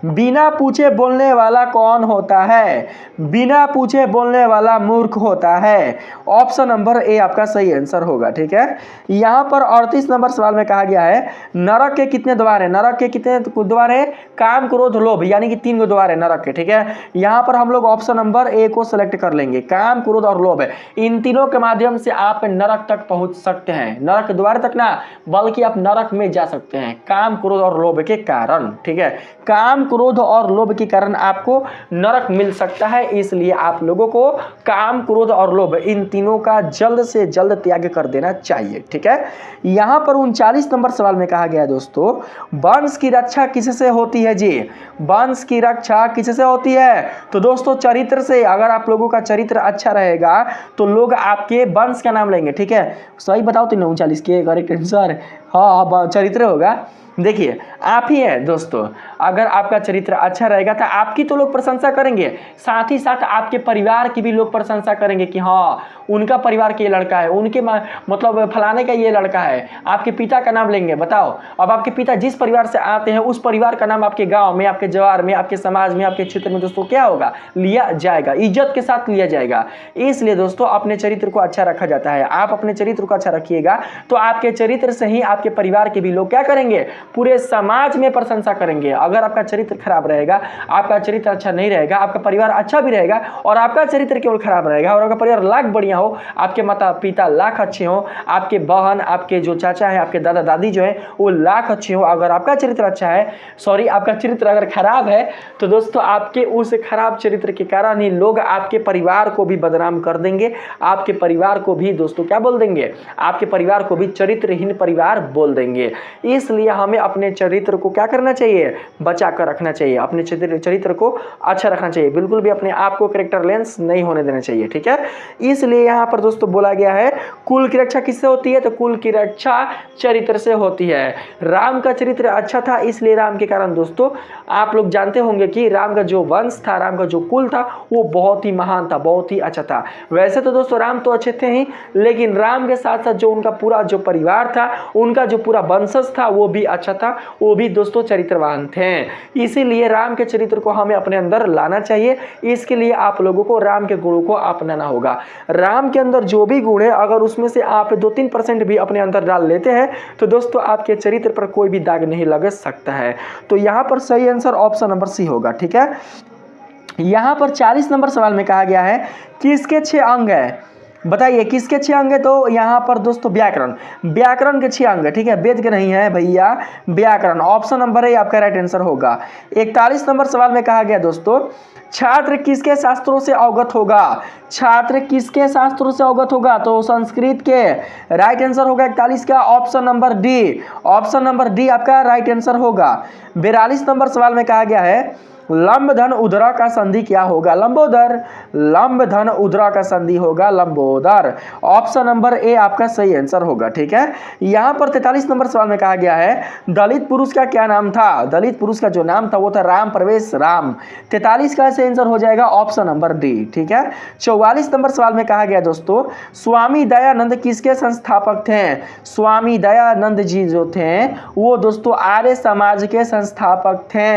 A: बिना पूछे बोलने वाला कौन होता है। बिना पूछे बोलने वाला मूर्ख होता है। ऑप्शन नंबर ए आपका सही आंसर होगा। ठीक है, यहाँ पर 38 नंबर सवाल में कहा गया है नरक के कितने द्वार है। नरक के कितने द्वार है, काम क्रोध लोभ, यानी कि 3 द्वार है नरक के। ठीक है, यहाँ पर हम लोग ऑप्शन नंबर ए को सिलेक्ट कर लेंगे, काम क्रोध और लोभ। इन तीनों के माध्यम से आप नरक तक पहुंच सकते हैं, नरक द्वार तक ना, बल्कि आप नरक में जा सकते हैं काम क्रोध और लोभ के कारण। ठीक है, काम क्रोध और लोभ के कारण आपको नरक मिल सकता है। इसलिए आप लोगों को काम, क्रोध और लोभ इन तीनों का जल्द से जल्द त्याग कर देना चाहिए। ठीक है, यहां पर 39 नंबर सवाल में कहा गया है दोस्तों, वंश की रक्षा किससे होती है जी? वंश की रक्षा किससे होती है? तो दोस्तों चरित्र से। अगर आप लोगों का चरित्र अच्छा रहेगा तो लोग आपके वंश का नाम लेंगे। ठीक है, सही बताओ तो 39 के करेक्ट आंसर हाँ चरित्र होगा। देखिए आप ही हैं दोस्तों, अगर आपका चरित्र अच्छा रहेगा तो आपकी तो लोग प्रशंसा करेंगे, साथ ही साथ आपके परिवार की भी लोग प्रशंसा करेंगे कि हाँ उनका परिवार के ये लड़का है, उनके मतलब फलाने का ये लड़का है। आपके पिता का नाम लेंगे। बताओ, अब आपके पिता जिस परिवार से आते हैं उस परिवार का नाम आपके गांव में, आपके जवार में, आपके समाज में, आपके क्षेत्र में दोस्तों क्या होगा? लिया जाएगा, इज्जत के साथ लिया जाएगा। इसलिए दोस्तों अपने चरित्र को अच्छा रखा जाता है। आप अपने चरित्र को अच्छा रखिएगा तो आपके चरित्र से ही आपके परिवार के भी लोग क्या करेंगे? पूरे समाज में प्रशंसा करेंगे। अगर आपका चरित्र खराब रहेगा, आपका चरित्र अच्छा नहीं रहेगा, आपका परिवार अच्छा भी रहेगा और आपका चरित्र केवल खराब रहेगा और आपका परिवार लाख बढ़िया हो, आपके माता पिता लाख अच्छे हो, आपके बहन, आपके जो चाचा है, आपके दादा दादी जो है वो लाख अच्छे हो, अगर आपका चरित्र अच्छा है, सॉरी आपका चरित्र अगर खराब है तो दोस्तों आपके उस खराब चरित्र के कारण ही लोग आपके परिवार को भी बदनाम कर देंगे। आपके परिवार को भी दोस्तों क्या बोल देंगे? आपके परिवार को भी चरित्रहीन परिवार बोल देंगे। इसलिए हमें अपने चरित्र को क्या करना चाहिए? बचा कर रखना चाहिए। अपने चरित्र को अच्छा रखना चाहिए, बिल्कुल भी अपने आप को कैरेक्टर लेंस नहीं होने देना चाहिए। ठीक है, इसलिए यहाँ पर दोस्तों बोला गया है कुल की रक्षा किससे होती है? तो कुल की रक्षा चरित्र से होती है। राम का चरित्र अच्छा था, इसलिए राम के कारण दोस्तों आप लोग जानते होंगे कि राम का जो वंश था, राम का जो कुल था वो बहुत ही महान था, बहुत ही अच्छा था। वैसे तो दोस्तों राम तो अच्छे थे ही, लेकिन राम के साथ साथ जो उनका पूरा जो परिवार था, उनका जो पूरा वंशज था वो भी अच्छा था, वो भी दोस्तों चरित्रवान थे। इसीलिए राम के चरित्र को हमें अपने अंदर लाना चाहिए। इसके लिए आप लोगों को राम के गुणों को अपनाना होगा। राम के अंदर जो भी गुण है अगर उसमें से आप 2-3% भी अपने अंदर डाल लेते हैं तो दोस्तों आपके चरित्र पर कोई भी दाग नहीं लग सकता है। तो यहाँ पर सही आंसर ऑप्शन नंबर सी होगा। ठीक है, यहाँ पर 40 नंबर सवाल में कहा गया है किसके 6 अंग है? बताइए किसके 6 अंग है? तो यहाँ पर दोस्तों व्याकरण, व्याकरण के 6 अंग है। ठीक है, वेद के नहीं है भैया, व्याकरण। ऑप्शन नंबर ए आपका राइट आंसर होगा। 41 नंबर सवाल में कहा गया दोस्तों छात्र किसके शास्त्रों से अवगत होगा? छात्र किसके शास्त्रों से अवगत होगा? तो संस्कृत के। राइट आंसर होगा 41 का option number D. Option number D आपका राइट आंसर होगा। 42 नंबर सवाल में कहा गया है लंब धन उदरा का संधि क्या होगा? लंबोदर। लंब धन उदरा का संधि होगा लंबोदर। ऑप्शन नंबर ए आपका सही आंसर होगा। ठीक है, यहां पर 43 नंबर सवाल में कहा गया है दलित पुरुष का क्या नाम था? दलित पुरुष का जो नाम था वो था राम प्रवेश राम। 43 का सही आंसर हो जाएगा ऑप्शन नंबर डी। ठीक है, 44 नंबर सवाल में कहा गया दोस्तों स्वामी दयानंद किसके संस्थापक थे? स्वामी दयानंद जी जो थे वो दोस्तों आर्य समाज के संस्थापक थे।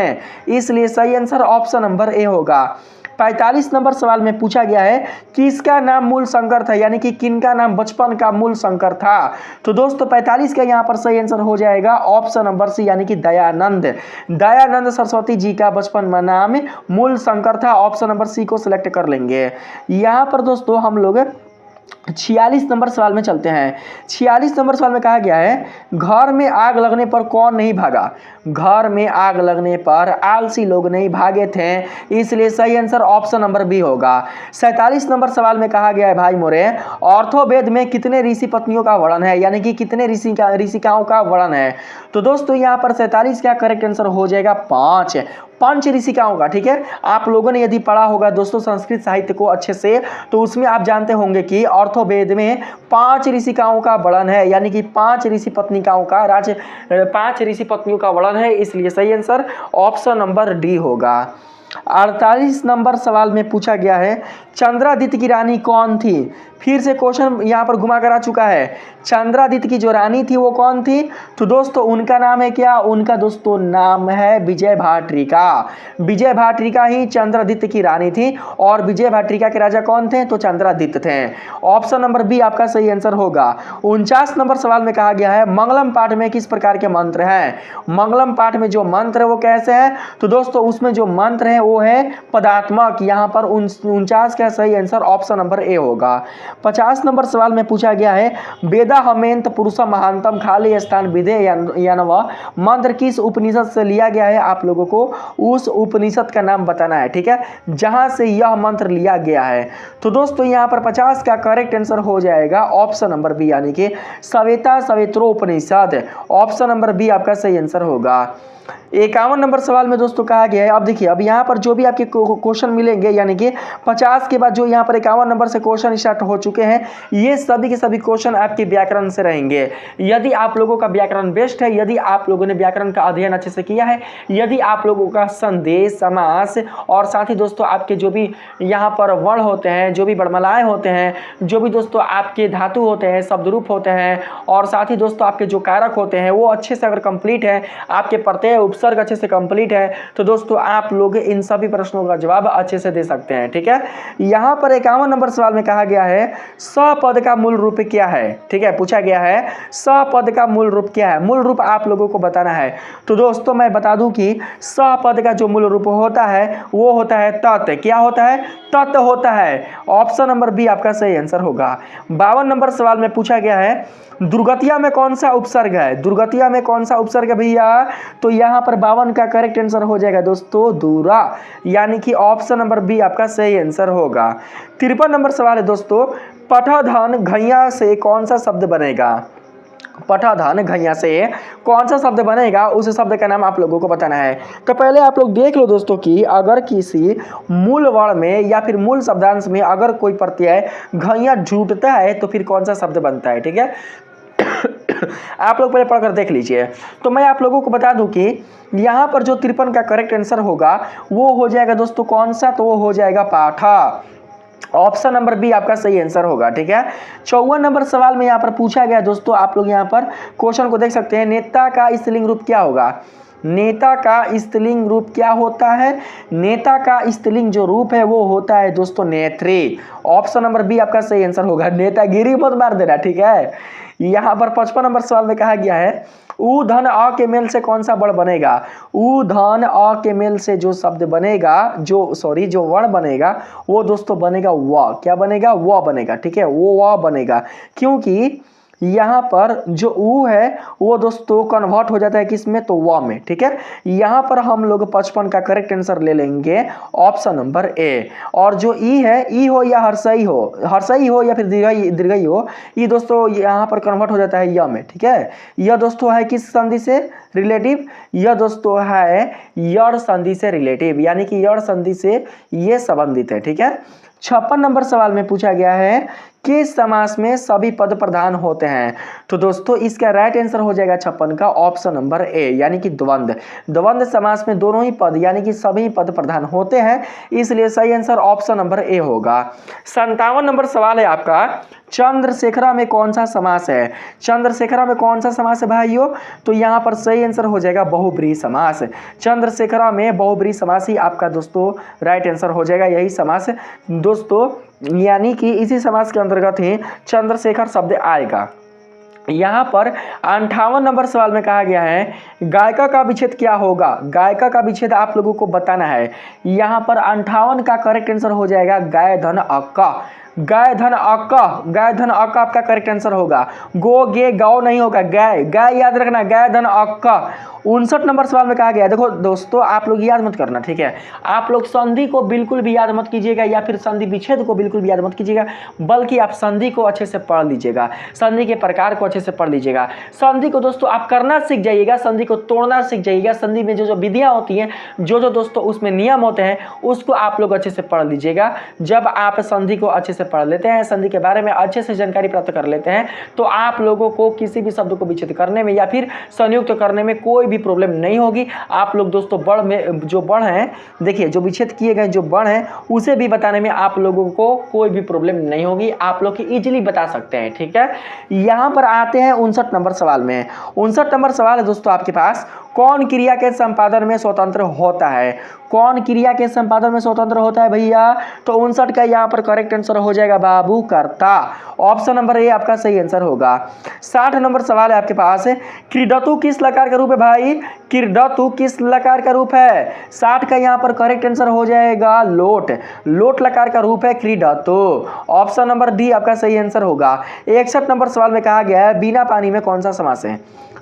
A: इसलिए सही आंसर ऑप्शन नंबर ए होगा। 45 नंबर सवाल में पूछा गया है किसका नाम मूल शंकर था, यानी कि किनका नाम बचपन का मूल शंकर था? तो दोस्तों 45 का यहाँ पर सही आंसर हो जाएगा ऑप्शन नंबर सी, यानी कि दयानंद। दयानंद सरस्वती जी का बचपन में नाम मूल शंकर था। ऑप्शन नंबर सी को सिलेक्ट कर लेंगे। यहाँ पर दोस्तों हम लोग 46 नंबर सवाल में चलते हैं। 46 नंबर सवाल में कहा गया है घर में आग लगने पर कौन नहीं भागा? घर में आग लगने पर आलसी लोग नहीं भागे थे। इसलिए सही आंसर ऑप्शन नंबर बी होगा। 47 नंबर सवाल में कहा गया है भाई मोरे अर्थोवेद में कितने ऋषि पत्नियों का वर्णन है, यानी कि कितने ऋषिकाओं का वर्णन है? तो दोस्तों यहाँ पर 47 का करेक्ट आंसर हो जाएगा 5 पंच ऋषिकाओं का। ठीक है, आप लोगों ने यदि पढ़ा होगा दोस्तों संस्कृत साहित्य को अच्छे से तो उसमें आप जानते होंगे कि अर्थोवेद में 5 ऋषिकाओं का वर्णन है, यानी कि 5 ऋषि पत्निकाओं का 5 ऋषि पत्नियों का वर्णन है। इसलिए सही आंसर ऑप्शन नंबर डी होगा। 48 नंबर सवाल में पूछा गया है चंद्रादित्य की रानी कौन थी? फिर से क्वेश्चन यहाँ पर घुमा कर आ चुका है। चंद्रादित्य की जो रानी थी वो कौन थी? तो दोस्तों उनका नाम है क्या? उनका दोस्तों नाम है विजय भाट्रिका। विजय भाट्रिका ही चंद्रादित्य की रानी थी और विजय भाट्रिका के राजा कौन थे? तो चंद्रादित्य थे। ऑप्शन नंबर बी आपका सही आंसर होगा। 49 नंबर सवाल में कहा गया है मंगलम पाठ में किस प्रकार के मंत्र हैं? मंगलम पाठ में जो मंत्र है वो कैसे है? तो दोस्तों उसमें जो मंत्र है है वो है पदात्मक। यहाँ पर 49 का सही आंसर ऑप्शन नंबर ए होगा। 50 नंबर सवाल में पूछा गया है वेदा हमेंत पुरुष महानतम खाली स्थान विधे यानवा मंत्र किस उपनिषद से लिया गया है। आप लोगों को उस उपनिषद का नाम बताना है, ठीक है, जहां से यह मंत्र लिया गया है। तो दोस्तों यहाँ पर 50 का करेक्ट आंसर हो जाएगा ऑप्शन नंबर बी, यानी कि सवेता सवेत्रोपनिषद। ऑप्शन नंबर बी आपका सही आंसर होगा। 51 नंबर सवाल में दोस्तों कहा गया है, अब देखिए अब यहाँ पर जो भी आपके क्वेश्चन मिलेंगे, यानी कि 50 के बाद जो यहाँ पर 51 नंबर से क्वेश्चन स्टार्ट हो चुके हैं, ये सभी के सभी क्वेश्चन आपके व्याकरण से रहेंगे। यदि आप लोगों का व्याकरण बेस्ट है, यदि आप लोगों ने व्याकरण का अध्ययन अच्छे से किया है, यदि आप लोगों का संदेश समास और साथ ही दोस्तों आपके जो भी यहाँ पर वर्ण होते हैं, जो भी वर्णमालाएं होते हैं, जो भी दोस्तों आपके धातु होते हैं, शब्द रूप होते हैं, और साथ ही दोस्तों आपके जो कारक होते हैं वो अच्छे से अगर कंप्लीट है, आपके प्रत्यय उपसर्ग अच्छे से कंप्लीट है, तो दोस्तों आप लोग इन सभी प्रश्नों का जवाब अच्छे से दे सकते हैं, ठीक है। यहाँ पर 51 नंबर सवाल में कहा गया है स पद का मूल रूप क्या है, ठीक है, पूछा गया है स पद का मूल रूप क्या है। मूल रूप आप लोगों को बताना है। तो दोस्तों मैं बता दूं कि स पद का जो मूल रूप होता है वो होता है तत्। क्या होता है? तत् होता है। ऑप्शन नंबर बी आपका सही आंसर होगा। 52 नंबर सवाल में पूछा गया है दुर्गतिया में कौन सा उपसर्ग है। दुर्गतिया में कौन सा उपसर्ग है भैया? तो यहाँ पर 52 का करेक्ट आंसर हो जाएगा दोस्तों दूरा, यानी कि ऑप्शन नंबर बी आपका सही आंसर होगा। 53 नंबर सवाल है दोस्तों पठधन घैया से कौन सा शब्द बनेगा। पठधन घैया से कौन सा शब्द बनेगा, उस शब्द का नाम आप लोगों को बताना है। तो पहले आप लोग देख लो दोस्तों कि अगर किसी मूल वर्ण में या फिर मूल शब्दांश में अगर कोई प्रत्यय घैया जुटता है तो फिर कौन सा शब्द बनता है, ठीक है। आप लोग पहले पढ़कर देख लीजिए। तो मैं आप लोगों को बता दूं कि यहाँ पर जो 53 का करेक्ट आंसर होगा वो हो जाएगा दोस्तों कौन सा, तो वो हो जाएगा पाठा। ऑप्शन नंबर बी आपका सही आंसर होगा, ठीक है। 54 नंबर सवाल में यहाँ पर पूछा गया दोस्तों, आप लोग यहाँ पर क्वेश्चन को देख सकते हैं, नेता का स्त्रीलिंग रूप क्या होगा। नेता का स्त्रीलिंग रूप क्या होता है? नेता का स्त्रीलिंग जो रूप है वो होता है दोस्तों नेत्री। ऑप्शन नंबर बी आपका सही आंसर होगा। नेतागिरी मत मार देना, ठीक है। यहाँ पर 55 नंबर सवाल में कहा गया है उ धन अ के मेल से कौन सा वर्ण बनेगा। उ धन अ के मेल से जो शब्द बनेगा, जो वर्ण बनेगा वो दोस्तों बनेगा व। क्या बनेगा? व बनेगा, ठीक है, वो व बनेगा, क्योंकि यहाँ पर जो उ है वो दोस्तों कन्वर्ट हो जाता है किसमें, तो व में, ठीक है। यहाँ पर हम लोग 55 का करेक्ट आंसर ले लेंगे ऑप्शन नंबर ए। और जो ई है, ई हो या हर्षई हो या फिर दीर्घई हो, ये दोस्तों यहाँ पर कन्वर्ट हो जाता है य में, ठीक है। यह दोस्तों है किस संधि से रिलेटिव? यह दोस्तों है यड़ संधि से रिलेटिव, यानी कि यड़ संधि से ये संबंधित है, ठीक है। 56 नंबर सवाल में पूछा गया है किस समास में सभी पद प्रधान होते हैं। तो दोस्तों इसका राइट आंसर हो जाएगा 56 का ऑप्शन नंबर ए, यानी कि द्वंद्व। द्वंद्व समास में दोनों ही पद यानी कि सभी पद प्रधान होते हैं, इसलिए सही आंसर ऑप्शन नंबर ए होगा। 57 नंबर सवाल है आपका चंद्रशेखरा में कौन सा समास है। चंद्रशेखरा में कौन सा समास है भाइयों? तो यहाँ पर सही आंसर हो जाएगा बहुब्रीहि समास। चंद्रशेखरा में बहुब्रीहि समास ही आपका दोस्तों राइट आंसर हो जाएगा, यही समास दोस्तों, यानी कि इसी समास के अंतर्गत ही चंद्रशेखर शब्द आएगा। यहाँ पर 58 नंबर सवाल में कहा गया है गायिका का विच्छेद क्या होगा। गायिका का विच्छेद आप लोगों को बताना है। यहाँ पर 58 का करेक्ट आंसर हो जाएगा गाय धन अक्का। गाय धन अक्का, गाय धन अक्का आपका करेक्ट आंसर होगा। गो गे गाओ नहीं होगा, गाय, गाय याद रखना, गाय धन अक्का। 59 नंबर सवाल में कहा गया, देखो दोस्तों आप लोग याद मत करना, ठीक है। आप लोग संधि को बिल्कुल भी याद मत कीजिएगा या फिर संधि विच्छेद को बिल्कुल भी याद मत कीजिएगा, बल्कि आप संधि को अच्छे से पढ़ लीजिएगा, संधि के प्रकार को अच्छे से पढ़ लीजिएगा। संधि को दोस्तों आप करना सीख जाइएगा, संधि को तोड़ना सीख जाइएगा। संधि में जो विधियां होती हैं, जो दोस्तों उसमें नियम होते हैं, उसको आप लोग अच्छे से पढ़ लीजिएगा। जब आप संधि को अच्छे से पढ़ लेते हैं, संधि के बारे में अच्छे से जानकारी प्राप्त कर लेते हैं, तो आप लोगों को किसी भी शब्द को विच्छेद करने में या फिर संयुक्त करने में कोई भी प्रॉब्लम नहीं होगी। आप लोग दोस्तों बड़ में जो बड़ हैं, देखिए जो विच्छेद किए गए जो बड़ हैं उसे भी बताने में आप लोगों को कोई भी प्रॉब्लम नहीं होगी, आप लोग इजीली बता सकते हैं, ठीक है। यहाँ पर आते हैं 59 नंबर सवाल में। 59 नंबर सवाल है दोस्तों आपके पास कौन क्रिया के संपादन में स्वतंत्र होता है। कौन क्रिया के संपादन में स्वतंत्र होता है भैया? तो 59 का यहाँ पर करेक्ट आंसर हो जाएगा बाबू कर्ता। ऑप्शन नंबर ए आपका सही आंसर होगा। 60 नंबर सवाल है आपके पास क्रीडतु किस लकार का रूप है भाई? क्रीडतु किस लकार का रूप है? 60 का यहाँ पर करेक्ट आंसर हो जाएगा लोट। लोट लकार का रूप है क्रीडतु। ऑप्शन नंबर डी आपका सही आंसर होगा। 61 नंबर सवाल में कहा गया है बिना पानी में कौन सा समास है?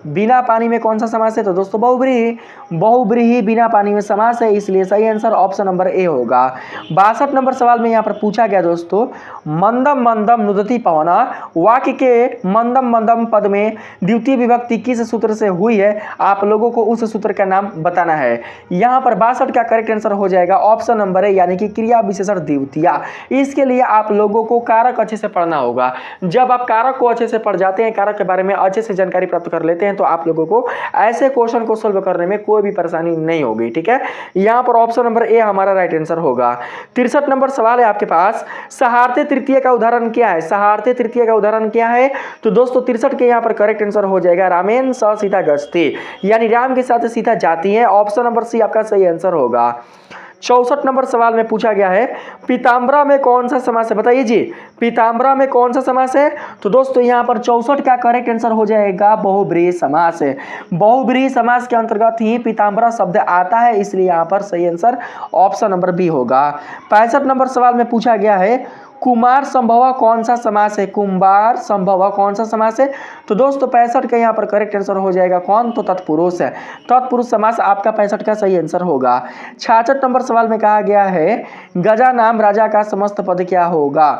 A: बिना पानी में कौन सा समास है? तो दोस्तों बहुब्रीहि। बहुब्रीहि बिना पानी में समास है, इसलिए सही आंसर ऑप्शन नंबर ए होगा। 62 नंबर सवाल में यहाँ पर पूछा गया दोस्तों मंदम मंदम नुदति पवना वाक्य के मंदम मंदम पद में द्वितीय विभक्ति किस सूत्र से हुई है? आप लोगों को उस सूत्र का नाम बताना है। यहाँ पर 62 का करेक्ट आंसर हो जाएगा ऑप्शन नंबर ए यानी कि क्रिया विशेषण द्वितीया। इसके लिए आप लोगों को कारक अच्छे से पढ़ना होगा। जब आप कारक को अच्छे से पढ़ जाते हैं, कारक के बारे में अच्छे से जानकारी प्राप्त कर लेते हैं, तो आप लोगों को ऐसे क्वेश्चन को सोल्व करने में कोई भी परेशानी नहीं होगी। ठीक है, यहां पर ऑप्शन नंबर ए हमारा राइट आंसर होगा। 63 नंबर सवाल है आपके पास सहार्थे तृतीय का उदाहरण क्या है? सहार्थे तृतीय का उदाहरण क्या है? तो दोस्तों 63 के यहां पर करेक्ट आंसर हो जाएगा रामेन स सीता गच्छति, यानी राम के साथ सीता जाती है। ऑप्शन नंबर सी आपका सही आंसर होगा। 64 नंबर सवाल में पूछा गया है पीताम्बरा में कौन सा समास है? बताइए जी, पीताम्बरा में कौन सा समास है? तो दोस्तों यहाँ पर 64 का करेक्ट आंसर हो जाएगा बहुब्रीहि समास है। बहुब्रीहि समास के अंतर्गत ही पीताम्बरा शब्द आता है, इसलिए यहाँ पर सही आंसर ऑप्शन नंबर बी होगा। 65 नंबर सवाल में पूछा गया है कुमार संभव कौन सा समास है? कुमार संभव कौन सा समास है? तो दोस्तों 65 का यहाँ पर करेक्ट आंसर हो जाएगा कौन? तो तत्पुरुष है। तत्पुरुष समास आपका 65 का सही आंसर होगा। 66 नंबर सवाल में कहा गया है गजा नाम राजा का समस्त पद क्या होगा?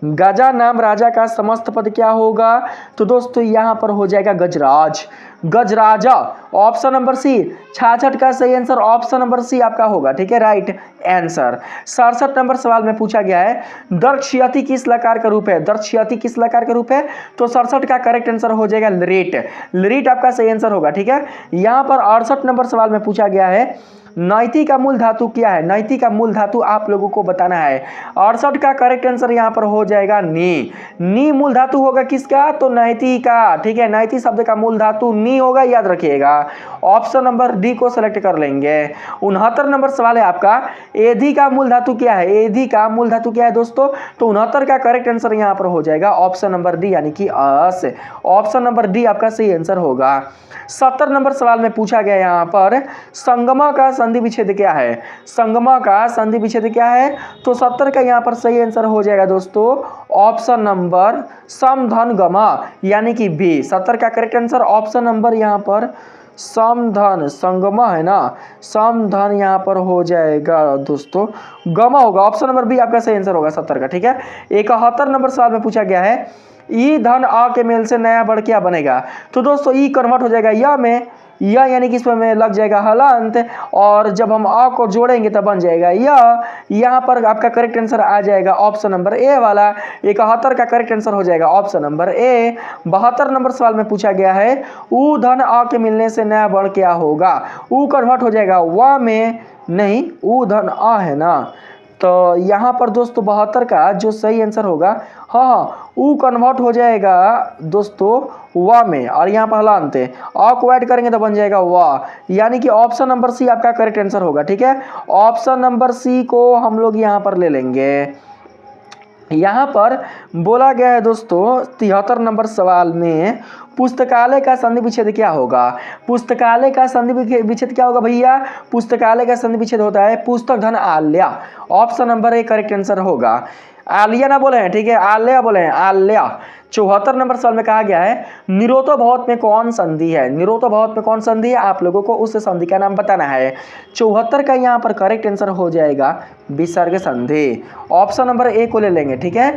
A: गजा नाम राजा का समस्त पद क्या होगा? तो दोस्तों यहाँ पर हो जाएगा गजराज। गजराजा ऑप्शन नंबर सी। 66 का सही आंसर ऑप्शन नंबर सी आपका होगा। ठीक है, राइट आंसर। 67 नंबर सवाल में पूछा गया है दर्शयति किस लकार का रूप है? दर्शयति किस लकार का रूप है? तो 67 का करेक्ट आंसर हो जाएगा लृट। लृट आपका सही आंसर होगा। ठीक है, यहाँ पर 68 नंबर सवाल में पूछा गया है नैति का मूल धातु क्या है? नैति का मूल धातु आप लोगों को बताना है। 68 का करेक्ट आंसर यहाँ पर हो जाएगा नी। नी मूल धातु होगा किसका? तो नैति का। ठीक है, नैति शब्द का मूल धातु नी होगा, याद रखिएगा। ऑप्शन नंबर डी को सेलेक्ट कर लेंगे। 69 नंबर सवाल है आपका एधी का मूल धातु क्या है? एधी का मूल धातु क्या है दोस्तों? तो 69 का करेक्ट आंसर यहाँ पर हो जाएगा ऑप्शन नंबर डी यानी कि अस। ऑप्शन नंबर डी आपका सही आंसर होगा। 70 नंबर सवाल में पूछा गया यहाँ पर संगमा का संधि विच्छेद क्या है? संगमा का संधि विच्छेद क्या है? तो 70 का यहाँ पर सही आंसर हो जाएगा दोस्तों ऑप्शन नंबर समधन गमा यानी कि बी। 70 का करेक्ट आंसर ऑप्शन नंबर यहाँ पर समधन संगमा है ना, समधन यहाँ पर हो जाएगा दोस्तों गमा होगा। ऑप्शन नंबर बी आपका सही आंसर होगा 70 का। ठीक है, 71 नंबर सवाल में पूछा गया है ई धन अ के मेल से नया वर्ड क्या बनेगा? तो दोस्तों ई कन्वर्ट हो जाएगा या में, या यानी कि इसमें लग जाएगा हलंत, और जब हम अ को जोड़ेंगे तब बन जाएगा या। यहाँ पर आपका करेक्ट आंसर आ जाएगा ऑप्शन नंबर ए वाला। 71 का करेक्ट आंसर हो जाएगा ऑप्शन नंबर ए। 72 नंबर सवाल में पूछा गया है ऊ धन अ के मिलने से नया वर्ड क्या होगा? ऊ कन्वर्ट हो जाएगा व में, नहीं ऊ धन अ है ना, तो यहाँ पर दोस्तों 72 का जो सही आंसर होगा हाँ ऊ कन्वर्ट हो जाएगा दोस्तों वा में, और यहाँ पर हलांत अ को ऐड करेंगे तो बन जाएगा वा, यानी कि ऑप्शन नंबर सी आपका करेक्ट आंसर होगा। ठीक है, ऑप्शन नंबर सी को हम लोग यहाँ पर ले लेंगे। यहाँ पर बोला गया है दोस्तों 73 नंबर सवाल में पुस्तकालय का संधि विच्छेद क्या होगा? पुस्तकालय का संधि विच्छेद क्या होगा भैया? पुस्तकालय का संधि विच्छेद होता है पुस्तक धन आल्या। Option number A correct answer होगा। आलिया ना बोले हैं, ठीक है, आल्या बोले हैं, आल्या। 74 नंबर सवाल में कहा गया है निरोतो बहुत में कौन संधि है? निरोतो बहुत में कौन संधि है? आप लोगों को उस संधि का नाम बताना है। 74 का यहाँ पर करेक्ट आंसर हो जाएगा विसर्ग संधि। ऑप्शन नंबर ए को ले लेंगे। ठीक है,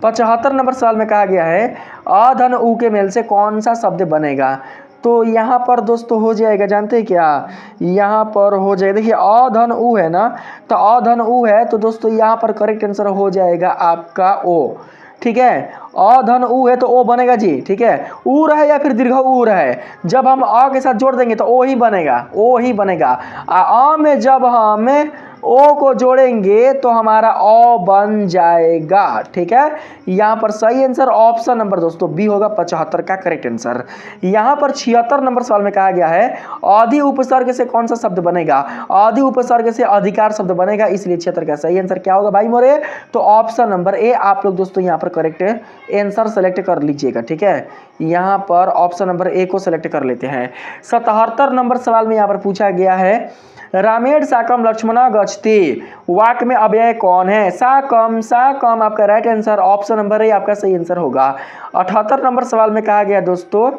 A: 75 नंबर सवाल में कहा गया है अ धन ऊ के मेल से कौन सा शब्द बनेगा? तो यहाँ पर दोस्तों हो जाएगा, जानते हैं क्या, यहाँ पर हो जाएगा, देखिए अ धन ऊ है ना, तो अ धन ऊ है तो दोस्तों यहाँ पर करेक्ट आंसर हो जाएगा आपका ओ। ठीक है, अ धन ऊ है तो ओ बनेगा जी। ठीक है, ऊ रहे या फिर दीर्घ ऊ रहे, जब हम अ के साथ जोड़ देंगे तो ओ ही बनेगा, ओ ही बनेगा। आ में जब हम ओ को जोड़ेंगे तो हमारा ओ बन जाएगा। ठीक है, यहाँ पर सही आंसर ऑप्शन नंबर दोस्तों बी होगा 75 का करेक्ट आंसर। यहाँ पर 76 नंबर सवाल में कहा गया है आदि उपसर्ग से कौन सा शब्द बनेगा? आदि उपसर्ग से अधिकार शब्द बनेगा, इसलिए 76 का सही आंसर क्या होगा भाई मोरे? तो ऑप्शन नंबर ए आप लोग दोस्तों यहाँ पर करेक्ट आंसर सेलेक्ट कर लीजिएगा। ठीक है, यहाँ पर ऑप्शन नंबर ए को सेलेक्ट कर लेते हैं। 77 नंबर सवाल में यहाँ पर पूछा गया है रामेण साकम लक्ष्मणा गच्छति वाक्य में अव्यय कौन है? साकम आपका right answer option number A आपका सही आंसर होगा। 78 नंबर सवाल में कहा गया दोस्तों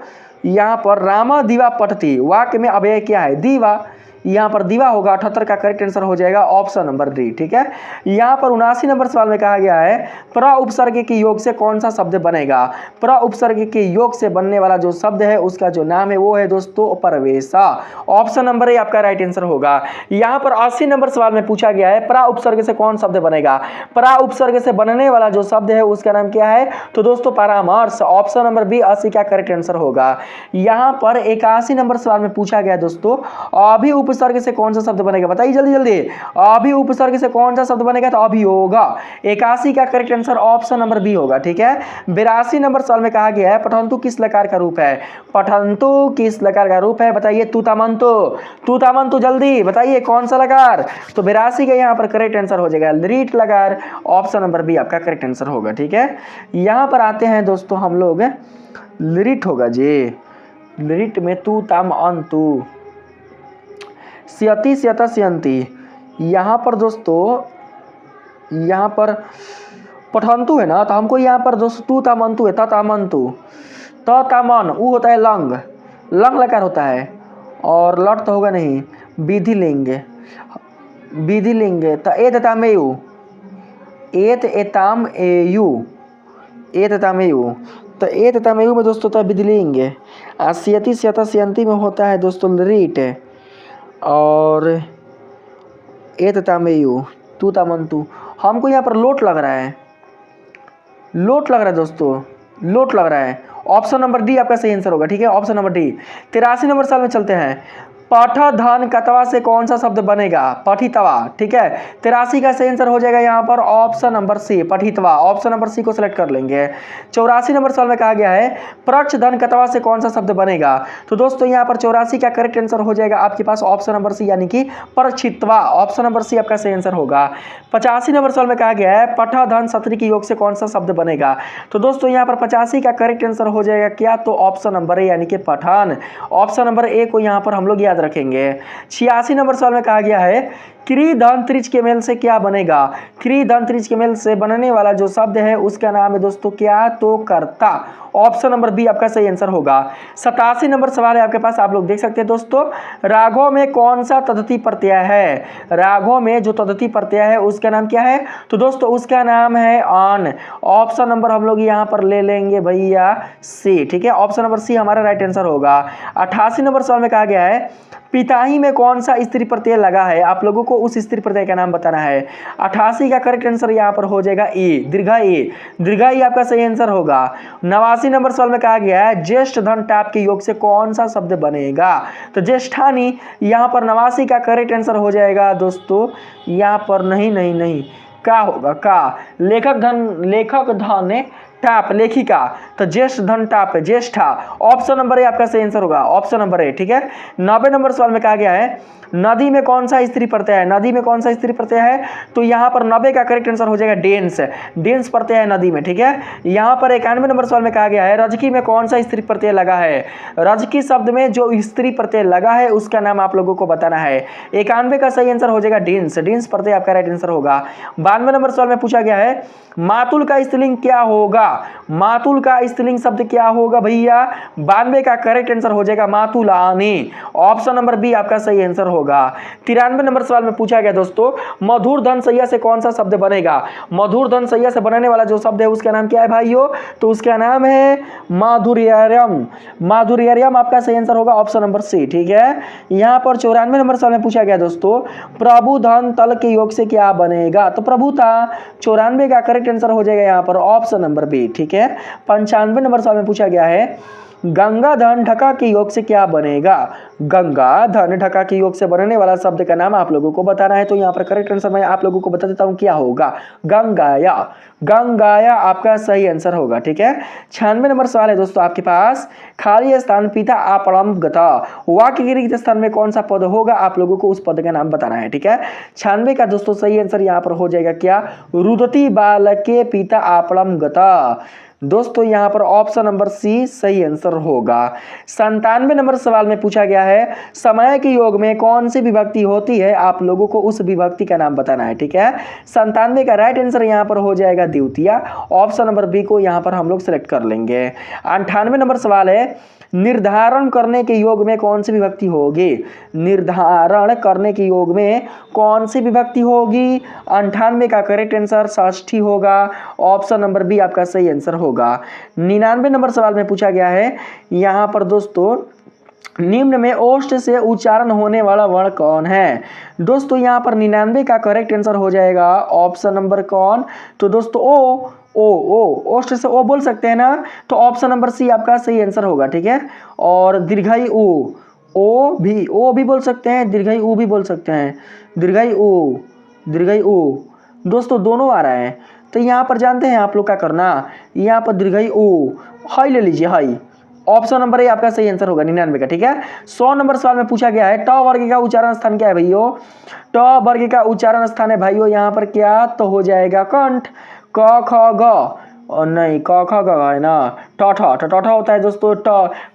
A: यहाँ पर रामा दीवा पठति वाक्य में अव्यय क्या है? दीवा, यहाँ पर दीवा होगा। 78 का करेक्ट आंसर हो जाएगा ऑप्शन नंबर डी। ठीक है, यहाँ पर 79 नंबर सवाल में कहा गया है प्र उपसर्ग के योग से कौन सा शब्द बनेगा? प्र उपसर्ग के योग से बनने वाला जो शब्द है उसका जो नाम है वो है दोस्तों प्रवेशा। ऑप्शन नंबर ए आपका राइट आंसर होगा। यहाँ पर 80 नंबर सवाल में पूछा गया है प्र उपसर्ग से कौन शब्द बनेगा? प्र उपसर्ग से बनने वाला जो शब्द है उसका नाम क्या है? तो दोस्तों परामर्श, ऑप्शन नंबर बी 80 का करेक्ट आंसर होगा। यहाँ पर 81 नंबर सवाल में पूछा गया दोस्तों अभी उपसर्ग से कौन सा शब्द बनेगा? बताइए जल्दी जल्दी, अभी उपसर्ग से कौन सा शब्द बनेगा? तो अभी होगा। 81 का correct answer option number B होगा। ठीक है, 82 नंबर सवाल में कहा गया है पठंतु किस लकार का रूप है? पठंतु किस लकार का रूप है? बताइए तूतामंतु, जल्दी बताइए कौन सा लकार? तो 82 का यहाँ पर करेक्ट आंसर हो जाएगा लृट लकार, ऑप्शन नंबर बी आपका करेक्ट आंसर होगा। ठीक है, यहाँ पर आते हैं दोस्तों हम लोग लृट होगा जी, लृट में तू ताम अंतु स्यति स्यता स्यंती, यहाँ पर दोस्तों यहाँ पर पठंतु है ना, तो हमको यहाँ पर दोस्तों तू तामंतु है तामंतु तामन ऊ होता है लंग लकार होता है और लट तो होगा नहीं, विधिलिंग तो एत एतामेयु तो एतामेयु में दोस्तों होता है विधिलिंग। स्यति स्यता स्यंती में होता है दोस्तों लृट और एततामेयु तू तामंतु। हमको यहाँ पर लोट लग रहा है दोस्तों, लोट लग रहा है। ऑप्शन नंबर डी आपका सही आंसर होगा। ठीक है, ऑप्शन नंबर डी। 83 नंबर साल में चलते हैं पठधन कतवा से कौन सा शब्द बनेगा? पठितवा। ठीक है, 83 का सही आंसर हो जाएगा यहाँ पर ऑप्शन नंबर सी पठितवा, ऑप्शन नंबर सी को सिलेक्ट कर लेंगे। 84 नंबर सवाल में कहा गया है प्रक्षधन कतवा से कौन सा शब्द बनेगा? तो दोस्तों यहाँ पर 84 का करेक्ट आंसर हो जाएगा आपके पास ऑप्शन नंबर सी यानी कि परछितवा, ऑप्शन नंबर सी आपका सही आंसर होगा। 85 नंबर सवाल में कहा गया है पठधन सत्री के योग से कौन सा शब्द बनेगा? तो दोस्तों यहाँ पर 85 का करेक्ट आंसर हो जाएगा क्या? तो ऑप्शन नंबर ए यानी कि पठान, ऑप्शन नंबर ए को यहाँ पर हम लोग याद रखेंगे। 86 नंबर सवाल में कहा गया है क्री धन त्रिज के मेल से क्या बनेगा? क्री धन त्रिज के मेल से बनने वाला जो शब्द है उसका नाम है दोस्तों क्या? तो कर्ता, ऑप्शन नंबर बी आपका सही आंसर होगा। 87 नंबर सवाल है आपके पास, आप लोग देख सकते हैं दोस्तों राघव में कौन सा तद्धित प्रत्यय है? राघव में जो तद्धित प्रत्यय है उसका नाम क्या है? तो दोस्तों उसका नाम है अन, ऑप्शन नंबर हम लोग यहाँ पर ले लेंगे भैया सी। ठीक है, ऑप्शन नंबर सी हमारा राइट आंसर होगा। 88 नंबर सवाल में कहा गया है पिताही में कौन सा स्त्री प्रत्यय लगा है? आप लोगों को उस स्त्री प्रत्यय का नाम बताना है। 88 का करेक्ट आंसर यहाँ पर हो जाएगा ए, दीर्घा ई आपका सही आंसर होगा। 89 नंबर सवाल में कहा गया है ज्येष्ठ धन टाप के योग से कौन सा शब्द बनेगा? तो ज्येष्ठानी, यहाँ पर 89 का करेक्ट आंसर हो जाएगा दोस्तों यहाँ पर नहीं का होगा का, लेखक धन टाप लेखिका, तो ज्येष्ठ धन top Jyeshtha, option number A आपका सही आंसर होगा, ऑप्शन नंबर ए। ठीक है, 90 नंबर सवाल में कहा गया है नदी में कौन सा स्त्री प्रत्यय है? नदी में कौन सा स्त्री प्रत्यय है? तो यहाँ पर 90 का करेक्ट आंसर हो जाएगा डेंस प्रत्यय है नदी में। ठीक है, यहाँ पर 91 नंबर सवाल में कहा गया है रजकी में कौन सा स्त्री प्रत्यय लगा है? रजकी शब्द में जो स्त्री प्रत्यय लगा है उसका नाम आप लोगों को बताना है। 91 का सही आंसर हो जाएगा डेंस प्रत्यय आपका राइट आंसर होगा। 92 नंबर सवाल में पूछा गया है मातुल का स्त्रीलिंग क्या होगा? मातुल का स्त्रीलिंग शब्द क्या होगा भैया? 92 का करेक्ट आंसर हो जाएगा मातुलानी, ऑप्शन नंबर बी आपका सही आंसर होगा। 93 नंबर सवाल में पूछा गया दोस्तों मधुर धन सैया से कौन सा शब्द बनेगा? मधुर धन सैया से बनने वाला जो शब्द है उसका नाम क्या है भाइयों? तो उसका नाम है माधुर्यम आपका सही आंसर होगा, ऑप्शन नंबर सी। ठीक है, यहाँ पर 94 नंबर सवाल में पूछा गया दोस्तों प्रभु धन तल के योग से क्या बनेगा? तो प्रभुता, 94 का करेक्ट आंसर हो जाएगा यहाँ पर ऑप्शन नंबर बी, ठीक है। 95 नंबर सवाल में पूछा गया है गंगा धन ढका के योग से क्या बनेगा। गंगा धन ढका के योग से बनने वाला शब्द का नाम आप लोगों को बताना है। तो यहाँ पर करेक्ट आंसर मैं आप लोगों को बता देता हूँ क्या होगा, गंगाया। गंगाया आपका सही आंसर होगा, ठीक है। 96 नंबर सवाल है दोस्तों आपके पास, खाली स्थान पिता आपणम गता, वाक्य के रिक्त स्थान में कौन सा पद होगा, आप लोगों को उस पद का नाम बताना है, ठीक है। 96 का दोस्तों सही आंसर यहाँ पर हो जाएगा क्या, रुदती बालके पिता आपणम गता। दोस्तों यहाँ पर ऑप्शन नंबर सी सही आंसर होगा। 97 नंबर सवाल में पूछा गया है समय के योग में कौन सी विभक्ति होती है, आप लोगों को उस विभक्ति का नाम बताना है, ठीक है। 97 का राइट आंसर यहाँ पर हो जाएगा द्वितीय, ऑप्शन नंबर बी को यहाँ पर हम लोग सेलेक्ट कर लेंगे। 98 नंबर सवाल है निर्धारण करने के योग में कौन सी विभक्ति होगी, निर्धारण करने के योग में कौन सी विभक्ति होगी। 98 का करेक्ट आंसर षष्ठी होगा, ऑप्शन नंबर बी आपका सही आंसर होगा। 99 नंबर सवाल में पूछा गया है यहाँ पर दोस्तों निम्न में ओष्ठ से उच्चारण होने वाला वर्ण कौन है। दोस्तों यहाँ पर 99 का करेक्ट आंसर हो जाएगा ऑप्शन नंबर कौन, तो दोस्तों ओ ओष्ठ से ओ बोल सकते हैं ना, तो ऑप्शन नंबर सी आपका सही आंसर होगा, ठीक है। और दीर्घाई ओ भी बोल सकते हैं, दीर्घाई ऊ भी बोल सकते हैं, दीर्घाई ऊ दोस्तों दोनों आ रहा है। तो यहाँ पर जानते हैं आप लोग क्या करना, यहाँ पर दीर्घाई ऊ हाई ले लीजिए, हाई, ऑप्शन नंबर ए आपका सही आंसर होगा 99 का, ठीक है। 100 नंबर सवाल में पूछा गया है ट वर्ग का उच्चारण स्थान क्या है भाइयों, ट वर्ग का उच्चारण स्थान है भाइयों यहाँ पर क्या, तो हो जाएगा कंठ, क ख ग, और नहीं क ख ग है ना, टठ होता है दोस्तों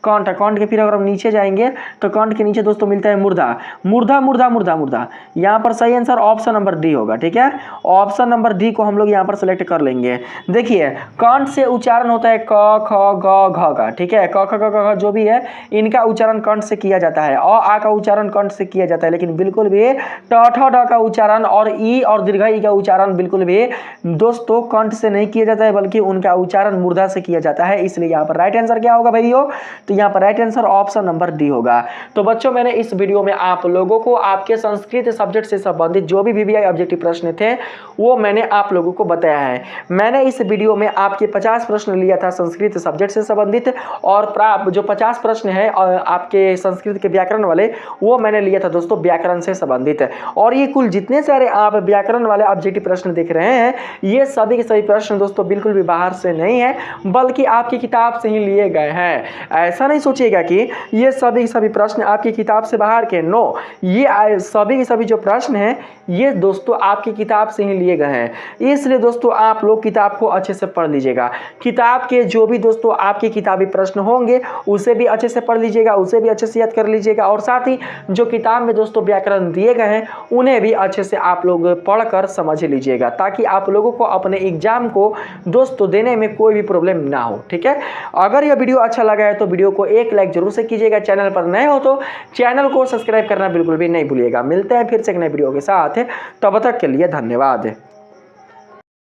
A: कंठ के फिर अगर हम नीचे जाएंगे तो कंठ के नीचे दोस्तों मिलता है मुर्धा। यहाँ पर सही आंसर ऑप्शन नंबर डी होगा, ठीक है। ऑप्शन नंबर डी को हम लोग यहाँ पर सेलेक्ट कर लेंगे। देखिए कंठ से उच्चारण होता है क ख ग घ का, ठीक है। क ख ग घ जो भी है इनका उच्चारण कंठ से किया जाता है, आ का उच्चारण कंठ से किया जाता है, लेकिन बिल्कुल भी ठ का उच्चारण और ई और दीर्घाई का उच्चारण बिल्कुल भी दोस्तों कंठ से नहीं किया जाता है, बल्कि उनका उच्चारण मुर्धा से किया जाता है। इसलिए यहाँ पर राइट आंसर क्या होगा भाइयों, तो यहाँ पर right answer option number D होगा। तो बच्चों मैंने इस वीडियो में आप लोगों को आपके संस्कृत सब्जेक्ट से संबंधित जो भी वीवीआई ऑब्जेक्टिव प्रश्न थे वो मैंने आप लोगों को बताया है। मैंने इस वीडियो में आपके 50 प्रश्न लिया था संस्कृत सब्जेक्ट से संबंधित, और जो 50 प्रश्न है आपके संस्कृत के व्याकरण वाले वो मैंने लिया था दोस्तों व्याकरण से संबंधित। और ये कुल जितने सारे आप व्याकरण वाले ऑब्जेक्टिव प्रश्न देख रहे हैं ये सभी के सभी प्रश्न दोस्तों बिल्कुल भी बाहर से नहीं है, बल्कि आपकी किताब से ही लिए गए हैं। ऐसा नहीं सोचिएगा कि ये सभी प्रश्न आपकी किताब से बाहर के, नो, ये सभी के सभी जो प्रश्न हैं ये दोस्तों आपकी किताब से ही लिए गए हैं। इसलिए दोस्तों आप लोग किताब को अच्छे से पढ़ लीजिएगा। किताब के जो भी दोस्तों आपके किताबी प्रश्न होंगे उसे भी अच्छे से पढ़ लीजिएगा, उसे भी अच्छे से याद कर लीजिएगा, और साथ ही जो किताब में दोस्तों व्याकरण दिए गए हैं उन्हें भी अच्छे से आप लोग पढ़कर समझ लीजिएगा, ताकि आप लोगों को अपने एग्जाम को दोस्तों देने में कोई भी प्रॉब्लम ना हो, ठीक है। अगर यह वीडियो अच्छा लगा है तो वीडियो को एक लाइक जरूर से कीजिएगा। चैनल पर नए हो तो चैनल को सब्सक्राइब करना बिल्कुल भी नहीं भूलिएगा। मिलते हैं फिर से एक नए वीडियो के साथ, तब तक के लिए धन्यवाद।